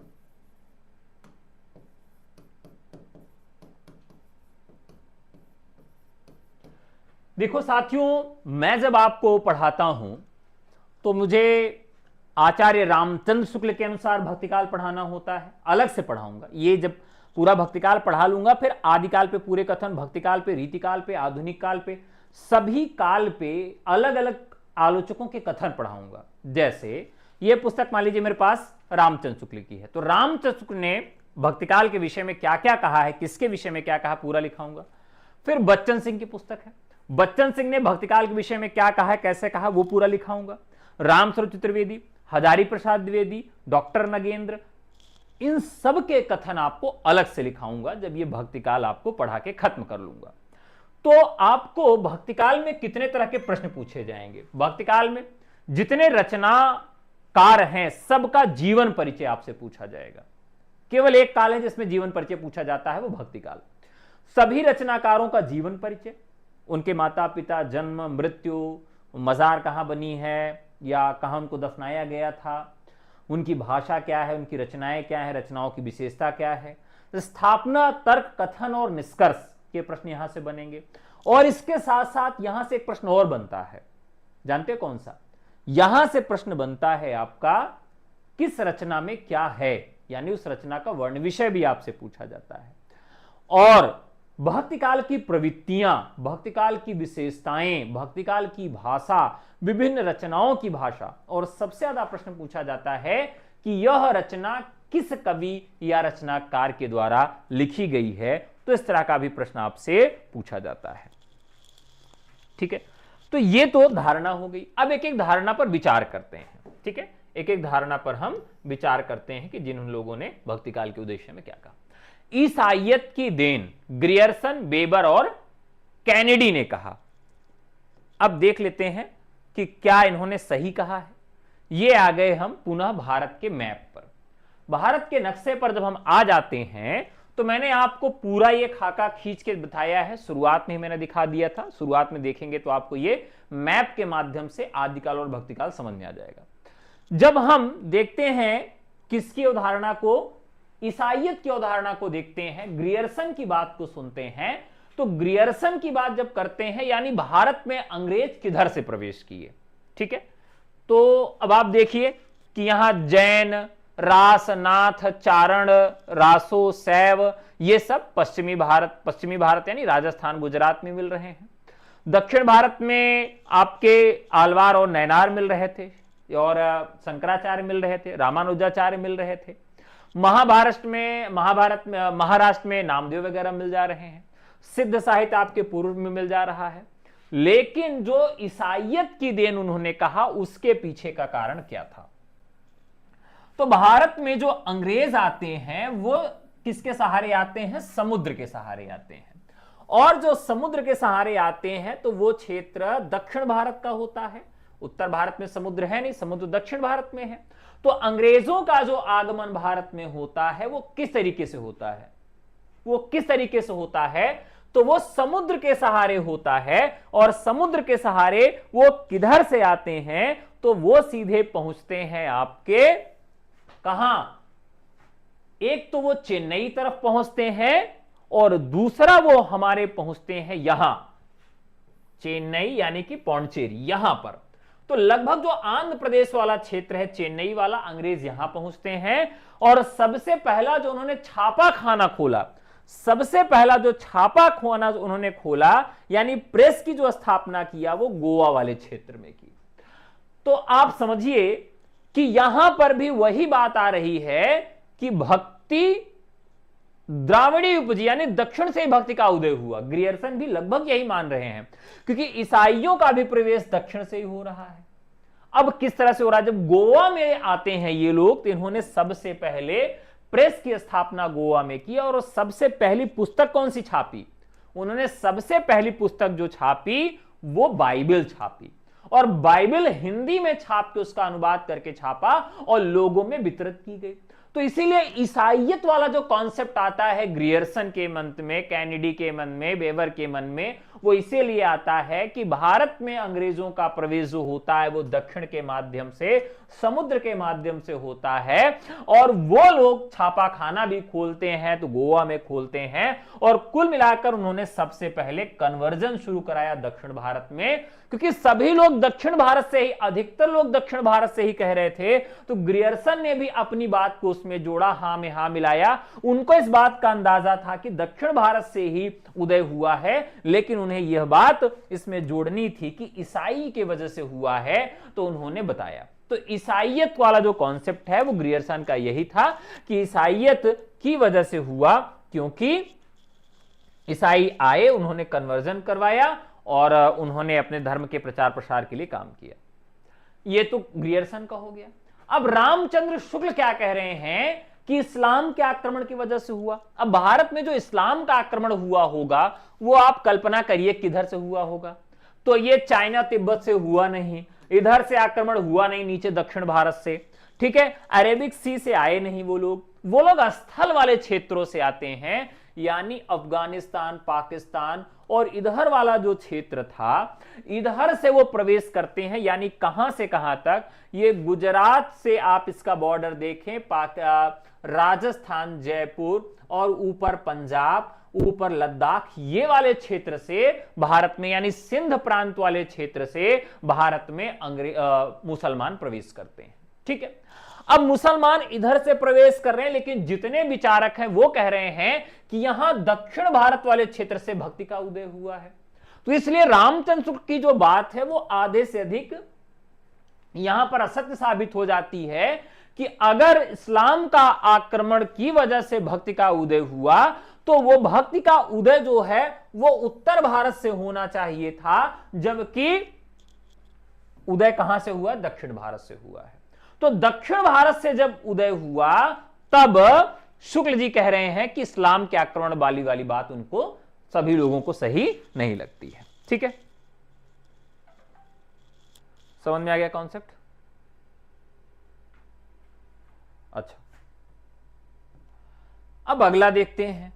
देखो साथियों, मैं जब आपको पढ़ाता हूं तो मुझे आचार्य रामचंद्र शुक्ल के अनुसार भक्तिकाल पढ़ाना होता है, अलग से पढ़ाऊंगा। ये जब पूरा भक्तिकाल पढ़ा लूंगा, फिर आदिकाल पे पूरे कथन, भक्तिकाल पे, रीतिकाल पे, आधुनिक काल पे, सभी काल पे अलग अलग आलोचकों के कथन पढ़ाऊंगा। जैसे ये पुस्तक मान लीजिए मेरे पास रामचंद्र शुक्ल की है, तो रामचंद्र शुक्ल ने भक्तिकाल के विषय में क्या क्या कहा है, किसके विषय में क्या कहा, पूरा लिखाऊंगा। फिर बच्चन सिंह की पुस्तक है, बच्चन सिंह ने भक्तिकाल के विषय में क्या कहा है, कैसे कहा, वो पूरा लिखाऊंगा। रामस्वरूप चतुर्वेदी, हजारी प्रसाद द्विवेदी, डॉक्टर नगेंद्र, इन सब के कथन आपको अलग से लिखाऊंगा जब ये भक्तिकाल आपको पढ़ा के खत्म कर लूंगा। तो आपको भक्तिकाल में कितने तरह के प्रश्न पूछे जाएंगे, भक्तिकाल में जितने रचनाकार हैं सबका जीवन परिचय आपसे पूछा जाएगा। केवल एक काल है जिसमें जीवन परिचय पूछा जाता है, वो भक्तिकाल। सभी रचनाकारों का जीवन परिचय, उनके माता पिता, जन्म, मृत्यु, मजार कहां बनी है या कहां उनको दफनाया गया था, उनकी भाषा क्या है, उनकी रचनाएं क्या है, रचनाओं की विशेषता क्या है, स्थापना, तर्क, कथन और निष्कर्ष के प्रश्न यहां से बनेंगे। और इसके साथ साथ यहां से एक प्रश्न और बनता है, जानते हैं कौन सा? यहां से प्रश्न बनता है आपका किस रचना में क्या है, यानी उस रचना का वर्ण विषय भी आपसे पूछा जाता है। और भक्तिकाल की प्रवृत्तियां, भक्तिकाल की विशेषताएं, भक्तिकाल की भाषा, विभिन्न रचनाओं की भाषा, और सबसे ज्यादा प्रश्न पूछा जाता है कि यह रचना किस कवि या रचनाकार के द्वारा लिखी गई है। तो इस तरह का भी प्रश्न आपसे पूछा जाता है। ठीक है, तो ये तो धारणा हो गई। अब एक एक धारणा पर विचार करते हैं। ठीक है, एक एक धारणा पर हम विचार करते हैं कि जिन लोगों ने भक्तिकाल के उद्देश्य में क्या कहा। ईसाइयत की देन ग्रियर्सन, वेबर और कैनेडी ने कहा। अब देख लेते हैं कि क्या इन्होंने सही कहा है। ये आ गए हम पुनः भारत के मैप पर। भारत के नक्शे पर जब हम आ जाते हैं तो मैंने आपको पूरा ये खाका खींच के बताया है, शुरुआत में ही मैंने दिखा दिया था। शुरुआत में देखेंगे तो आपको ये मैप के माध्यम से आदिकाल और भक्तिकाल समझ में आ जाएगा। जब हम देखते हैं किसकी अवधारणा को, ईसाइयत की अवधारणा को देखते हैं, ग्रियर्सन की बात को सुनते हैं, तो ग्रियर्सन की बात जब करते हैं यानी भारत में अंग्रेज किधर से प्रवेश किए। ठीक है, तो अब आप देखिए कि यहां जैन, रास, नाथ, चारण, रासो, शैव, ये सब पश्चिमी भारत यानी राजस्थान, गुजरात में मिल रहे हैं। दक्षिण भारत में आपके आलवार और नैनार मिल रहे थे, और शंकराचार्य मिल रहे थे, रामानुजाचार्य मिल रहे थे। महाराष्ट्र में नामदेव वगैरह मिल जा रहे हैं। सिद्ध साहित्य आपके पूर्व में मिल जा रहा है। लेकिन जो ईसाइयत की देन उन्होंने कहा, उसके पीछे का कारण क्या था? तो भारत में जो अंग्रेज आते हैं वो किसके सहारे आते हैं? समुद्र के सहारे आते हैं। और जो समुद्र के सहारे आते हैं तो वो क्षेत्र दक्षिण भारत का होता है। उत्तर भारत में समुद्र है नहीं, समुद्र दक्षिण भारत में है। तो अंग्रेजों का जो आगमन भारत में होता है वो किस तरीके से होता है? तो वो समुद्र के सहारे होता है। और समुद्र के सहारे वो किधर से आते हैं? तो वो सीधे पहुंचते हैं आपके कहां? एक तो वो चेन्नई तरफ पहुंचते हैं और दूसरा वो हमारे पहुंचते हैं यहां चेन्नई यानी कि पौंडचेरी, यहां पर। तो लगभग जो आंध्र प्रदेश वाला क्षेत्र है, चेन्नई वाला, अंग्रेज यहां पहुंचते हैं। और सबसे पहला जो उन्होंने छापा खाना खोला, उन्होंने खोला यानी प्रेस की जो स्थापना किया वो गोवा वाले क्षेत्र में की। तो आप समझिए कि यहां पर भी वही बात आ रही है कि भक्ति द्राविड़ी उपजी यानी दक्षिण से ही भक्ति का उदय हुआ। ग्रियर्सन भी लगभग यही मान रहे हैं, क्योंकि ईसाइयों का भी प्रवेश दक्षिण से ही हो रहा है। अब किस तरह से हो रहा है? जब गोवा में आते हैं ये लोग, तो इन्होंने सबसे पहले प्रेस की स्थापना गोवा में की। और सबसे पहली पुस्तक कौन सी छापी? उन्होंने सबसे पहली पुस्तक जो छापी वो बाइबल छापी। और बाइबल हिंदी में छाप के उसका अनुवाद करके छापा और लोगों में वितरित की गई। तो इसीलिए ईसाइयत वाला जो कॉन्सेप्ट आता है ग्रियर्सन के मन में, कैनेडी के मन में, वेबर के मन में, वो इसीलिए आता है कि भारत में अंग्रेजों का प्रवेश जो होता है वो दक्षिण के माध्यम से, समुद्र के माध्यम से होता है। और वो लोग छापा खाना भी खोलते हैं तो गोवा में खोलते हैं। और कुल मिलाकर उन्होंने सबसे पहले कन्वर्जन शुरू कराया दक्षिण भारत में, क्योंकि सभी लोग दक्षिण भारत से ही, अधिकतर लोग दक्षिण भारत से ही कह रहे थे। तो ग्रियर्सन ने भी अपनी बात को उसमें जोड़ा, हां में हां मिलाया। उनको इस बात का अंदाजा था कि दक्षिण भारत से ही उदय हुआ है, लेकिन उन्हें यह बात इसमें जोड़नी थी कि ईसाई की वजह से हुआ है, तो उन्होंने बताया। तो ईसाइयत वाला जो कॉन्सेप्ट है वो ग्रियर्सन का यही था कि ईसाइयत की वजह से हुआ, क्योंकि ईसाई आए, उन्होंने कन्वर्जन करवाया और उन्होंने अपने धर्म के प्रचार प्रसार के लिए काम किया। ये तो ग्रियर्सन का हो गया। अब रामचंद्र शुक्ल क्या कह रहे हैं कि इस्लाम के आक्रमण की वजह से हुआ। अब भारत में जो इस्लाम का आक्रमण हुआ होगा वो आप कल्पना करिए किधर से हुआ होगा। तो ये चाइना तिब्बत से हुआ नहीं, इधर से आक्रमण हुआ नहीं, नीचे दक्षिण भारत से, ठीक है, अरेबिक सी से आए नहीं वो लोग स्थल वाले क्षेत्रों से आते हैं, यानी अफगानिस्तान, पाकिस्तान और इधर वाला जो क्षेत्र था इधर से वो प्रवेश करते हैं। यानी कहां से कहां तक, ये गुजरात से आप इसका बॉर्डर देखें, राजस्थान, जयपुर और ऊपर पंजाब, ऊपर लद्दाख, ये वाले क्षेत्र से भारत में यानी सिंध प्रांत वाले क्षेत्र से भारत में मुसलमान प्रवेश करते हैं। ठीक है, अब मुसलमान इधर से प्रवेश कर रहे हैं, लेकिन जितने विचारक हैं वो कह रहे हैं कि यहां दक्षिण भारत वाले क्षेत्र से भक्ति का उदय हुआ है। तो इसलिए रामचंद्र की जो बात है वो आधे से अधिक यहां पर असत्य साबित हो जाती है कि अगर इस्लाम का आक्रमण की वजह से भक्ति का उदय हुआ तो वो भक्ति का उदय जो है वो उत्तर भारत से होना चाहिए था, जबकि उदय कहां से हुआ, दक्षिण भारत से हुआ है। तो दक्षिण भारत से जब उदय हुआ तब शुक्ल जी कह रहे हैं कि इस्लाम के आक्रमण वाली बात उनको, सभी लोगों को सही नहीं लगती है। ठीक है, समझ में आ गया कॉन्सेप्ट? अच्छा, अब अगला देखते हैं।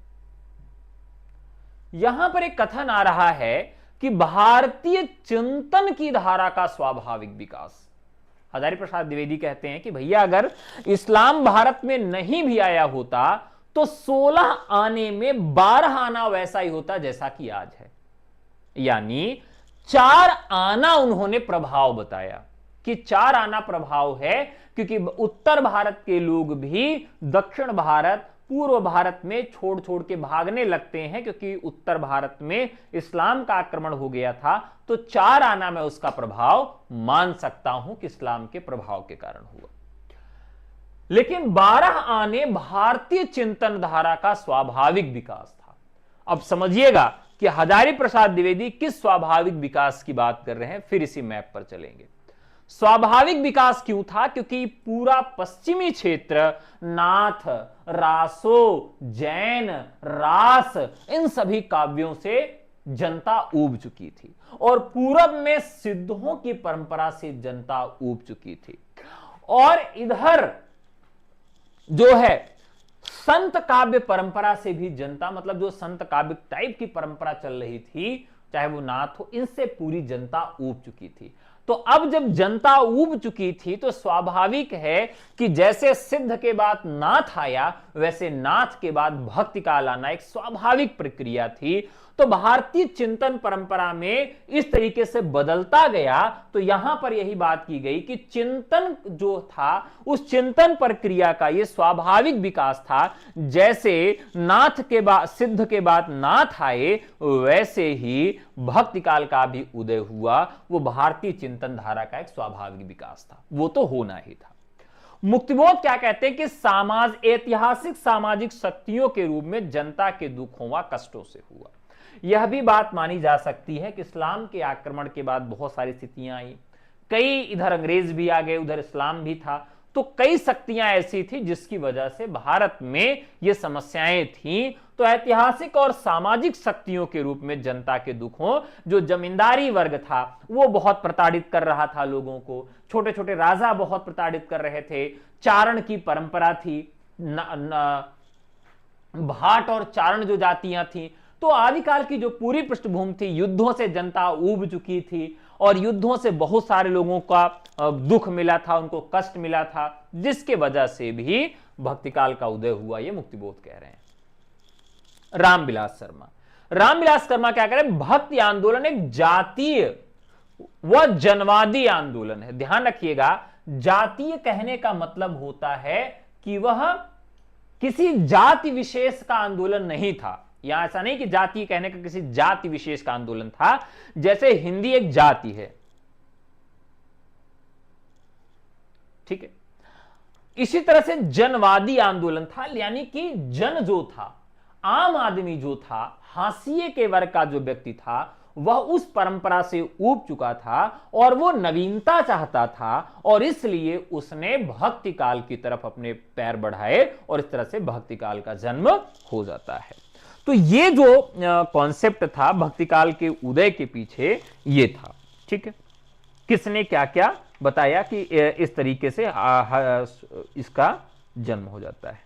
यहां पर एक कथन आ रहा है कि भारतीय चिंतन की धारा का स्वाभाविक विकास। हजारी प्रसाद द्विवेदी कहते हैं कि भैया अगर इस्लाम भारत में नहीं भी आया होता तो 16 आने में 12 आना वैसा ही होता जैसा कि आज है। यानी 4 आना उन्होंने प्रभाव बताया कि 4 आना प्रभाव है, क्योंकि उत्तर भारत के लोग भी दक्षिण भारत, पूर्व भारत में छोड़ छोड़ के भागने लगते हैं, क्योंकि उत्तर भारत में इस्लाम का आक्रमण हो गया था। तो 4 आना मैं उसका प्रभाव मान सकता हूं कि इस्लाम के प्रभाव के कारण हुआ। लेकिन 12 आने भारतीय चिंतन धारा का स्वाभाविक विकास था। अब समझिएगा कि हजारी प्रसाद द्विवेदी किस स्वाभाविक विकास की बात कर रहे हैं, फिर इसी मैप पर चलेंगे। स्वाभाविक विकास क्यों था? क्योंकि पूरा पश्चिमी क्षेत्र नाथ, रासो, जैन, रास, इन सभी काव्यों से जनता ऊब चुकी थी और पूरब में सिद्धों की परंपरा से जनता ऊब चुकी थी। और इधर जो है संत काव्य परंपरा से भी जनता, मतलब जो संत काव्य टाइप की परंपरा चल रही थी, चाहे वो नाथ हो, इनसे पूरी जनता ऊब चुकी थी। तो अब जब जनता ऊब चुकी थी तो स्वाभाविक है कि जैसे सिद्ध के बाद नाथ आया वैसे नाथ के बाद भक्ति काल आना एक स्वाभाविक प्रक्रिया थी। तो भारतीय चिंतन परंपरा में इस तरीके से बदलता गया। तो यहां पर यही बात की गई कि चिंतन जो था उस चिंतन प्रक्रिया का यह स्वाभाविक विकास था। जैसे नाथ के बाद, सिद्ध के बाद नाथ आए, वैसे ही भक्ति काल का भी उदय हुआ। वो भारतीय चिंतन धारा का एक स्वाभाविक विकास था, वो तो होना ही था। मुक्तिबोध क्या कहते हैं कि ऐतिहासिक सामाजिक शक्तियों के रूप में जनता के दुखों व कष्टों से हुआ। यह भी बात मानी जा सकती है कि इस्लाम के आक्रमण के बाद बहुत सारी स्थितियां आई, कई इधर अंग्रेज भी आ गए, उधर इस्लाम भी था, तो कई शक्तियां ऐसी थी जिसकी वजह से भारत में ये समस्याएं थीं। तो ऐतिहासिक और सामाजिक शक्तियों के रूप में जनता के दुखों, जो जमींदारी वर्ग था वो बहुत प्रताड़ित कर रहा था लोगों को, छोटे छोटे राजा बहुत प्रताड़ित कर रहे थे, चारण की परंपरा थी, भाट और चारण जो जातियां थी, तो आदिकाल की जो पूरी पृष्ठभूमि थी, युद्धों से जनता ऊब चुकी थी और युद्धों से बहुत सारे लोगों का दुख मिला था, उनको कष्ट मिला था, जिसके वजह से भी भक्ति काल का उदय हुआ, ये मुक्तिबोध कह रहे हैं। रामविलास शर्मा क्या कह रहे हैं? भक्ति आंदोलन एक जातीय व जनवादी आंदोलन है। ध्यान रखिएगा, जातीय कहने का मतलब होता है कि वह किसी जाति विशेष का आंदोलन नहीं था। यहां ऐसा नहीं कि जाति कहने का किसी जाति विशेष का आंदोलन था, जैसे हिंदी एक जाति है, ठीक है, इसी तरह से जनवादी आंदोलन था, यानी कि जन जो था, आम आदमी जो था, हाशिए के वर्ग का जो व्यक्ति था, वह उस परंपरा से ऊब चुका था और वो नवीनता चाहता था, और इसलिए उसने भक्ति काल की तरफ अपने पैर बढ़ाए और इस तरह से भक्ति काल का जन्म हो जाता है। तो ये जो कॉन्सेप्ट था भक्ति काल के उदय के पीछे, ये था। ठीक है, किसने क्या क्या बताया कि इस तरीके से इसका जन्म हो जाता है।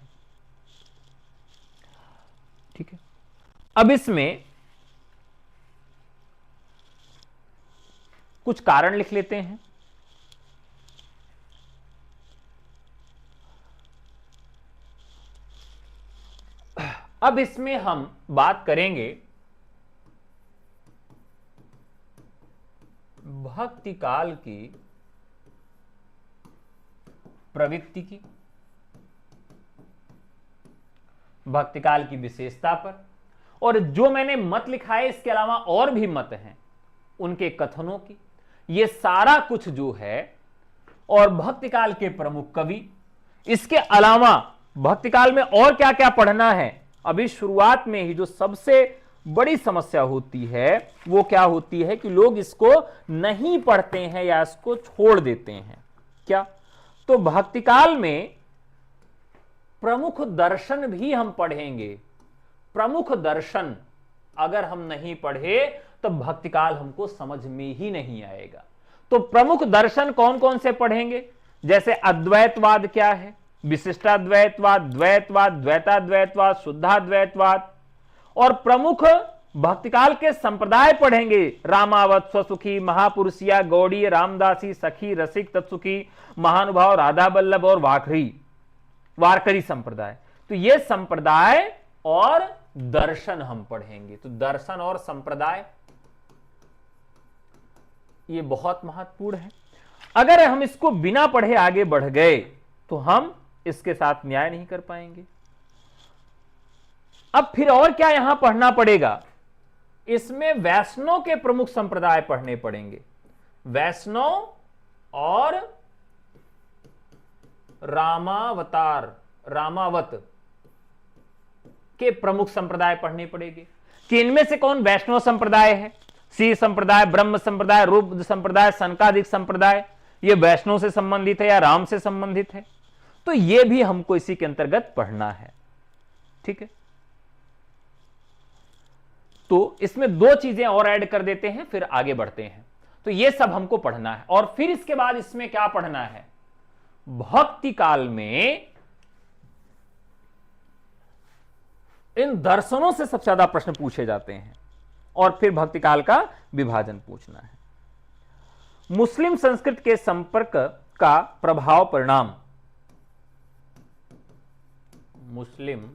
ठीक है, अब इसमें कुछ कारण लिख लेते हैं। अब इसमें हम बात करेंगे भक्ति काल की प्रवृत्ति की, भक्ति काल की विशेषता पर, और जो मैंने मत लिखा है इसके अलावा और भी मत हैं उनके कथनों की, ये सारा कुछ जो है, और भक्ति काल के प्रमुख कवि, इसके अलावा भक्ति काल में और क्या क्या पढ़ना है। अभी शुरुआत में ही जो सबसे बड़ी समस्या होती है वो क्या होती है कि लोग इसको नहीं पढ़ते हैं या इसको छोड़ देते हैं। क्या? तो भक्ति काल में प्रमुख दर्शन भी हम पढ़ेंगे। प्रमुख दर्शन अगर हम नहीं पढ़े तो भक्ति काल हमको समझ में ही नहीं आएगा। तो प्रमुख दर्शन कौन कौन से पढ़ेंगे? जैसे अद्वैतवाद क्या है, विशिष्टाद्वैतवाद, द्वैतवाद, द्वैताद्वैतवाद, शुद्धाद्वैतवाद, और प्रमुख भक्तिकाल के संप्रदाय पढ़ेंगे। रामावत, स्वसुखी, महापुरुषिया, गौड़ी, रामदासी, सखी, रसिक, तत्सुखी, महानुभाव, राधा बल्लभ और वारकरी संप्रदाय। तो ये संप्रदाय और दर्शन हम पढ़ेंगे। तो दर्शन और संप्रदाय ये बहुत महत्वपूर्ण है। अगर हम इसको बिना पढ़े आगे बढ़ गए तो हम इसके साथ न्याय नहीं कर पाएंगे। अब फिर और क्या यहां पढ़ना पड़ेगा? इसमें वैष्णव के प्रमुख संप्रदाय पढ़ने पड़ेंगे। वैष्णव और रामावत के प्रमुख संप्रदाय पढ़ने पड़ेंगे कि इनमें से कौन वैष्णव संप्रदाय है। सी संप्रदाय, ब्रह्म संप्रदाय, रूप संप्रदाय, सनकादिक संप्रदाय, ये वैष्णव से संबंधित है या राम से संबंधित है। तो ये भी हमको इसी के अंतर्गत पढ़ना है। ठीक है, तो इसमें दो चीजें और ऐड कर देते हैं, फिर आगे बढ़ते हैं। तो ये सब हमको पढ़ना है। और फिर इसके बाद इसमें क्या पढ़ना है? भक्ति काल में इन दर्शनों से सबसे ज्यादा प्रश्न पूछे जाते हैं, और फिर भक्ति काल का विभाजन पूछना है। मुस्लिम संस्कृति के संपर्क का प्रभाव परिणाम। मुस्लिम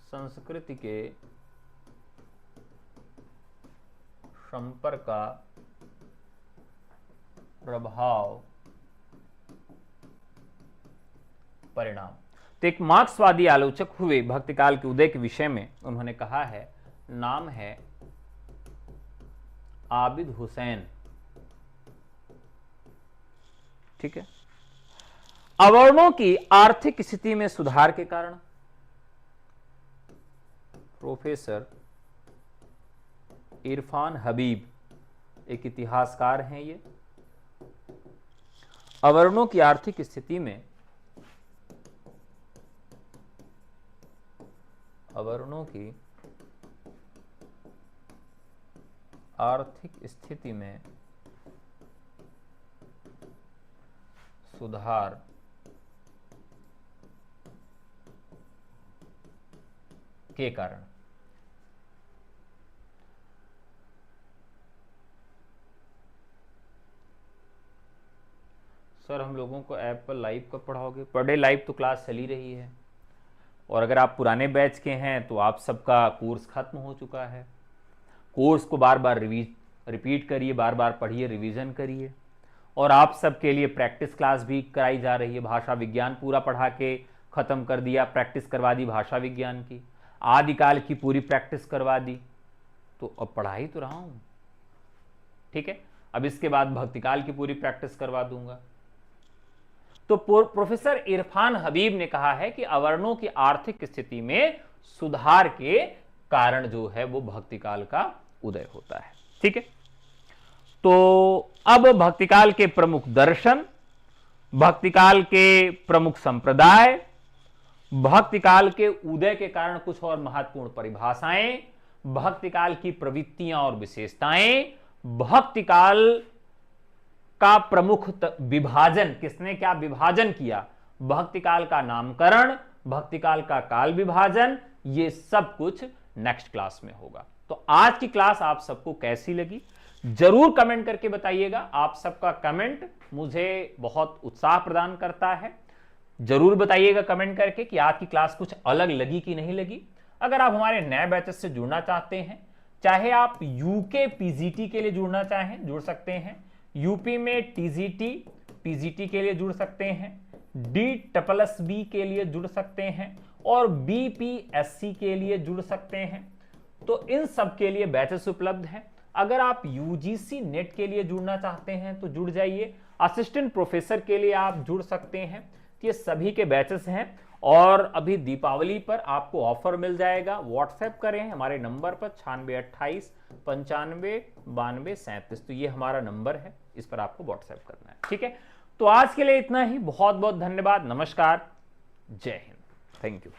संस्कृति के संपर्क का प्रभाव परिणाम। तो एक मार्क्सवादी आलोचक हुए भक्तिकाल के उदय के विषय में, उन्होंने कहा है, नाम है आबिद हुसैन। ठीक है, अवर्णों की आर्थिक स्थिति में सुधार के कारण। प्रोफेसर इरफान हबीब एक इतिहासकार हैं। ये अवर्णों की आर्थिक स्थिति में, अवर्णों की आर्थिक स्थिति में सुधार के कारण। सर हम लोगों को ऐप पर लाइव कब पढ़ाओगे? पर डे लाइव तो क्लास चली रही है, और अगर आप पुराने बैच के हैं तो आप सबका कोर्स खत्म हो चुका है। कोर्स को बार बार रिपीट करिए, बार बार पढ़िए, रिवीजन करिए। और आप सबके लिए प्रैक्टिस क्लास भी कराई जा रही है। भाषा विज्ञान पूरा पढ़ा के ख़त्म कर दिया, प्रैक्टिस करवा दी भाषा विज्ञान की, आदिकाल की पूरी प्रैक्टिस करवा दी। तो अब पढ़ा ही तो रहा हूँ। ठीक है, अब इसके बाद भक्तिकाल की पूरी प्रैक्टिस करवा दूंगा। तो प्रोफेसर इरफान हबीब ने कहा है कि अवर्णों की आर्थिक स्थिति में सुधार के कारण जो है वो भक्ति काल का उदय होता है। ठीक है, तो अब भक्ति काल के प्रमुख दर्शन, भक्ति काल के प्रमुख संप्रदाय, भक्ति काल के उदय के कारण कुछ और महत्वपूर्ण परिभाषाएं, भक्ति काल की प्रवृत्तियां और विशेषताएं, भक्ति काल का प्रमुख विभाजन, किसने क्या विभाजन किया, भक्ति काल का नामकरण, भक्ति काल का काल विभाजन, ये सब कुछ नेक्स्ट क्लास में होगा। तो आज की क्लास आप सबको कैसी लगी जरूर कमेंट करके बताइएगा। आप सबका कमेंट मुझे बहुत उत्साह प्रदान करता है। जरूर बताइएगा कमेंट करके कि आज की क्लास कुछ अलग लगी कि नहीं लगी। अगर आप हमारे नए बैचेस से जुड़ना चाहते हैं, चाहे आप यूके पीजीटी के लिए जुड़ना चाहें जुड़ सकते हैं, यूपी में टीजीटी पीजीटी के लिए जुड़ सकते हैं, DSSB के लिए जुड़ सकते हैं और BPSC के लिए जुड़ सकते हैं, तो इन सब के लिए बैचेस उपलब्ध हैं। अगर आप UGC नेट के लिए जुड़ना चाहते हैं तो जुड़ जाइए, असिस्टेंट प्रोफेसर के लिए आप जुड़ सकते हैं। ये सभी के बैचेस हैं और अभी दीपावली पर आपको ऑफर मिल जाएगा। व्हाट्सएप करें हमारे नंबर पर 9628 95 92 37, तो ये हमारा नंबर है, इस पर आपको व्हाट्सएप करना है। ठीक है, तो आज के लिए इतना ही। बहुत बहुत धन्यवाद, नमस्कार, जय हिंद, थैंक यू।